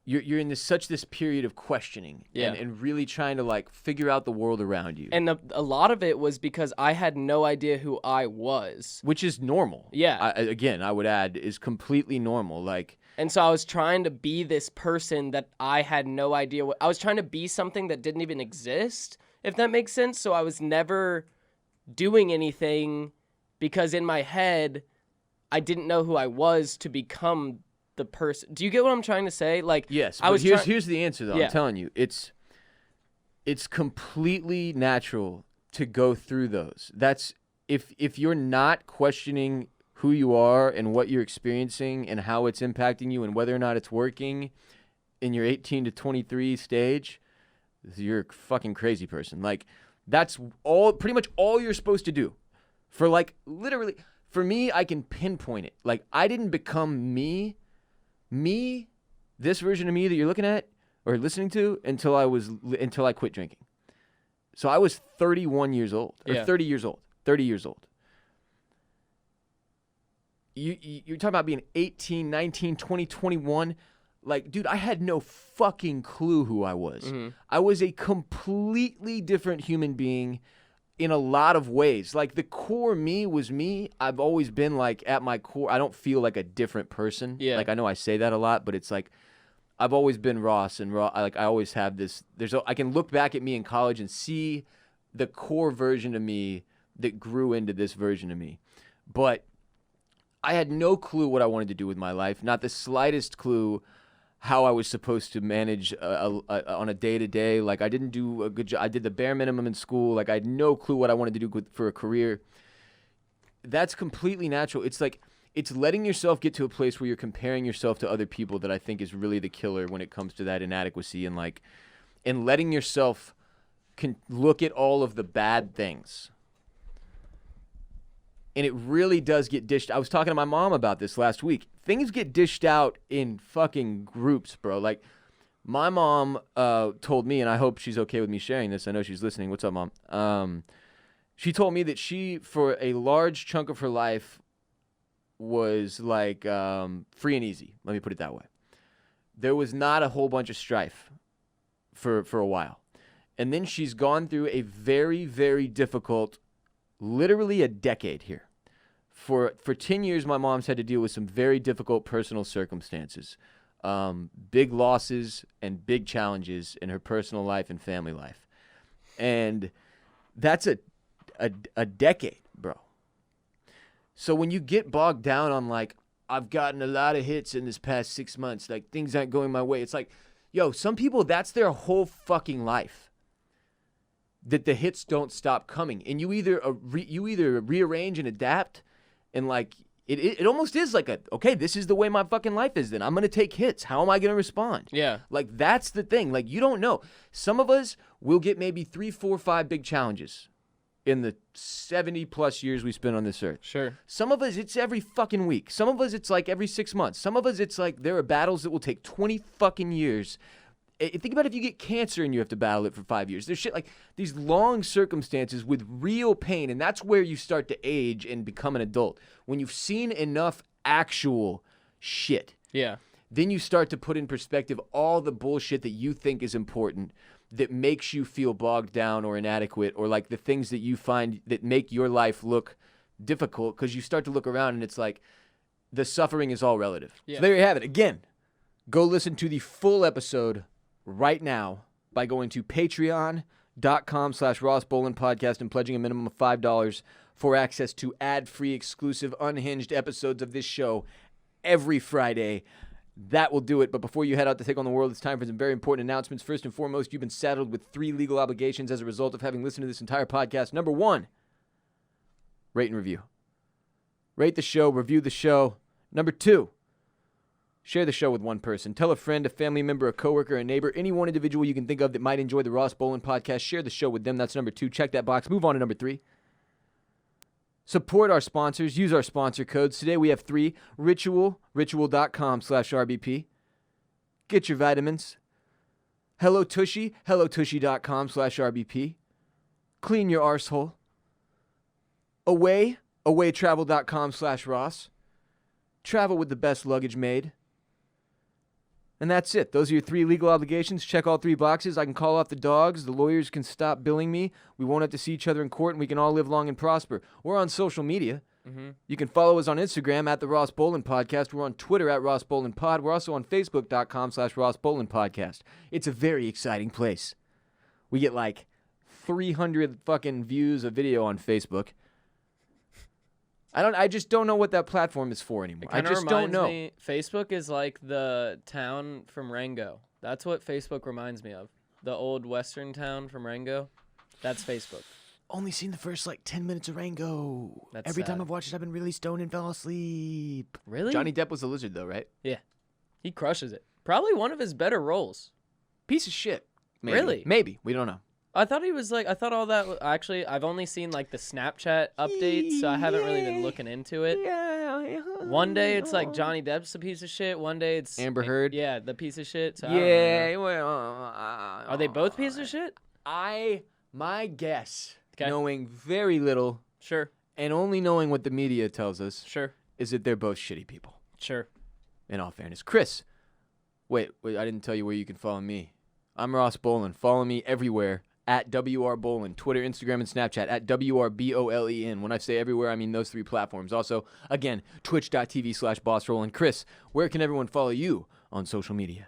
you're in such this period of questioning and really trying to like figure out the world around you. And a lot of it was because I had no idea who I was. Which is normal. Yeah. I would add, is completely normal. Like, and so I was trying to be this person that I had no idea what. I was trying to be something that didn't even exist, if that makes sense. So I was never doing anything because in my head, I didn't know who I was to become the person. Do you get what I'm trying to say? Like, yes, but here's the answer though. Yeah. I'm telling you, it's completely natural to go through those. That's if you're not questioning who you are and what you're experiencing and how it's impacting you and whether or not it's working in your 18 to 23 stage, you're a fucking crazy person. Like, that's pretty much all you're supposed to do. For like literally, for me, I can pinpoint it. Like, I didn't become me, this version of me that you're looking at or listening to until I quit drinking. So I was 31 years old or 30 years old. You're talking about being 18, 19, 20, 21. Like, dude, I had no fucking clue who I was. Mm-hmm. I was a completely different human being in a lot of ways. Like, the core me was me. I've always been, like, at my core, I don't feel like a different person. Yeah. Like, I know I say that a lot, but it's like, I've always been Ross, and I always have this, I can look back at me in college and see the core version of me that grew into this version of me. But I had no clue what I wanted to do with my life, not the slightest clue how I was supposed to manage on a day-to-day. Like, I didn't do a good job. I did the bare minimum in school. Like, I had no clue what I wanted to do for a career. That's completely natural. It's like, it's letting yourself get to a place where you're comparing yourself to other people that I think is really the killer when it comes to that inadequacy and letting yourself look at all of the bad things. And it really does get dished. I was talking to my mom about this last week. Things get dished out in fucking groups, bro. Like, my mom told me, and I hope she's okay with me sharing this. I know she's listening. What's up, Mom? She told me that she, for a large chunk of her life, was like free and easy. Let me put it that way. There was not a whole bunch of strife for a while. And then she's gone through a very, very difficult, literally a decade here. For 10 years, my mom's had to deal with some very difficult personal circumstances, big losses and big challenges in her personal life and family life. And that's a decade, bro. So when you get bogged down on like, I've gotten a lot of hits in this past 6 months, like things aren't going my way. It's like, yo, some people, that's their whole fucking life. That the hits don't stop coming. And you either rearrange and adapt, and like it almost is like okay, this is the way my fucking life is then. I'm going to take hits. How am I going to respond? Yeah. Like that's the thing. Like you don't know. Some of us will get maybe 3, 4, 5 big challenges in the 70 plus years we spent on this earth. Sure. Some of us, it's every fucking week. Some of us, it's like every 6 months. Some of us, it's like there are battles that will take 20 fucking years. Think about if you get cancer and you have to battle it for 5 years. There's shit like these long circumstances with real pain, and that's where you start to age and become an adult. When you've seen enough actual shit. Yeah. Then you start to put in perspective all the bullshit that you think is important that makes you feel bogged down or inadequate, or like the things that you find that make your life look difficult, because you start to look around and it's like the suffering is all relative. Yeah. So there you have it. Again, go listen to the full episode right now by going to patreon.com/Ross Bolen Podcast and pledging a minimum of $5 for access to ad-free, exclusive, unhinged episodes of this show every Friday. That will do it. But before you head out to take on the world, it's time for some very important announcements. First and foremost, you've been saddled with 3 legal obligations as a result of having listened to this entire podcast. Number 1, rate and review. Rate the show, review the show. Number 2, share the show with one person. Tell a friend, a family member, a coworker, a neighbor, any one individual you can think of that might enjoy the Ross Bolen Podcast. Share the show with them. That's number 2. Check that box. Move on to number 3. Support our sponsors. Use our sponsor codes. Today we have 3. Ritual.com/RBP. Get your vitamins. Hello Tushy. HelloTushy.com/RBP. Clean your arsehole. Awaytravel.com/Ross. Travel with the best luggage made. And that's it. Those are your 3 legal obligations. Check all 3 boxes. I can call off the dogs. The lawyers can stop billing me. We won't have to see each other in court, and we can all live long and prosper. We're on social media. Mm-hmm. You can follow us on Instagram at the Ross Bolen Podcast. We're on Twitter at Ross Bolen Pod. We're also on Facebook.com/Ross Bolen Podcast. It's a very exciting place. We get like 300 fucking views a video on Facebook. I just don't know what that platform is for anymore. I just don't know. Facebook is like the town from Rango. That's what Facebook reminds me of. The old western town from Rango. That's Facebook. Only seen the first like 10 minutes of Rango. That's Every sad. time I've watched it, I've been really stoned and fell asleep. Really? Johnny Depp was the lizard though, right? Yeah. He crushes it. Probably one of his better roles. Piece of shit. Maybe. Really? Maybe. We don't know. I thought he was like, I thought all that, actually, I've only seen like the Snapchat updates, so I haven't really been looking into it. Yeah. One day it's like Johnny Depp's a piece of shit. One day it's Amber Heard. Yeah, the piece of shit. So Yeah. Well, Are they both pieces of shit? My guess, 'Kay. knowing very little Sure. and only knowing what the media tells us, Sure. is that they're both shitty people. Sure. In all fairness. Chris, wait, I didn't tell you where you can follow me. I'm Ross Bolen. Follow me everywhere at WR Bolen, Twitter, Instagram, and Snapchat at WRBOLEN. When I say everywhere, I mean those 3 platforms. Also, again, twitch.tv/BossRollin. Chris, where can everyone follow you on social media?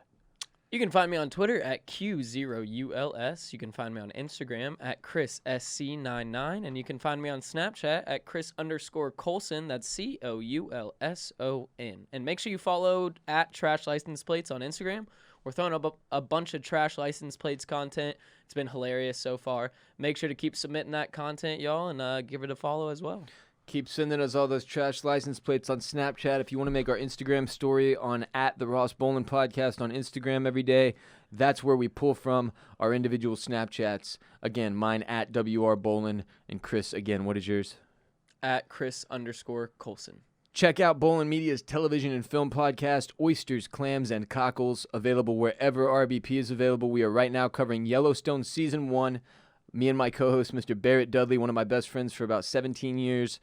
You can find me on Twitter at Q0ULS. You can find me on Instagram at ChrisSC99. And you can find me on Snapchat at Chris_Coulson. That's COULSON. And make sure you follow at Trash License Plates on Instagram. We're throwing up a bunch of Trash License Plates content. It's been hilarious so far. Make sure to keep submitting that content, y'all, and give it a follow as well. Keep sending us all those trash license plates on Snapchat. If you want to make our Instagram story on @the Ross Bolen Podcast on Instagram every day, that's where we pull from our individual Snapchats. Again, mine @WR Bolen, and Chris, again, what is yours? @Chris_Coulson. Check out Bolen Media's television and film podcast, Oysters, Clams, and Cockles, available wherever RBP is available. We are right now covering Yellowstone Season 1. Me and my co-host, Mr. Barrett Dudley, one of my best friends for about 17 years.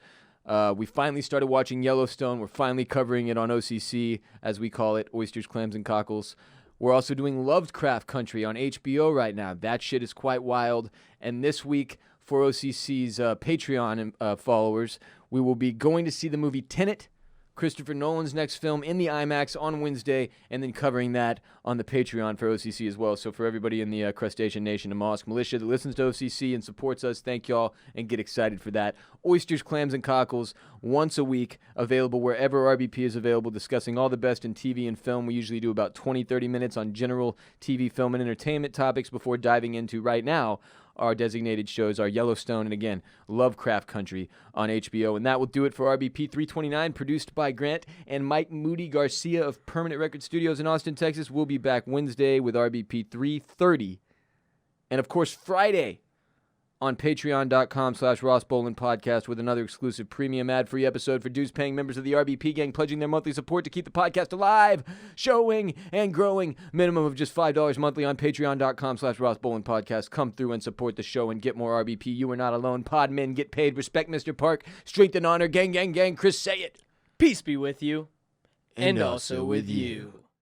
We finally started watching Yellowstone. We're finally covering it on OCC, as we call it, Oysters, Clams, and Cockles. We're also doing Lovecraft Country on HBO right now. That shit is quite wild. And this week, for OCC's Patreon followers, we will be going to see the movie Tenet, Christopher Nolan's next film, in the IMAX on Wednesday, and then covering that on the Patreon for OCC as well. So for everybody in the Crustacean Nation and Mollusk Militia that listens to OCC and supports us, thank y'all, and get excited for that. Oysters, Clams, and Cockles, once a week, available wherever RBP is available, discussing all the best in TV and film. We usually do about 20-30 minutes on general TV, film, and entertainment topics before diving into, right now, our designated shows are Yellowstone and, again, Lovecraft Country on HBO. And that will do it for RBP 329, produced by Grant and Mike Moody Garcia of Permanent Record Studios in Austin, Texas. We'll be back Wednesday with RBP 330. And, of course, Friday on patreon.com/Ross Bolen Podcast with another exclusive premium ad-free episode for dues-paying members of the RBP gang, pledging their monthly support to keep the podcast alive, showing, and growing. Minimum of just $5 monthly on patreon.com/Ross Bolen Podcast. Come through and support the show and get more RBP. You are not alone. Podmen, get paid. Respect Mr. Park. Strength and honor. Gang, gang, gang. Chris, say it. Peace be with you. And also with you.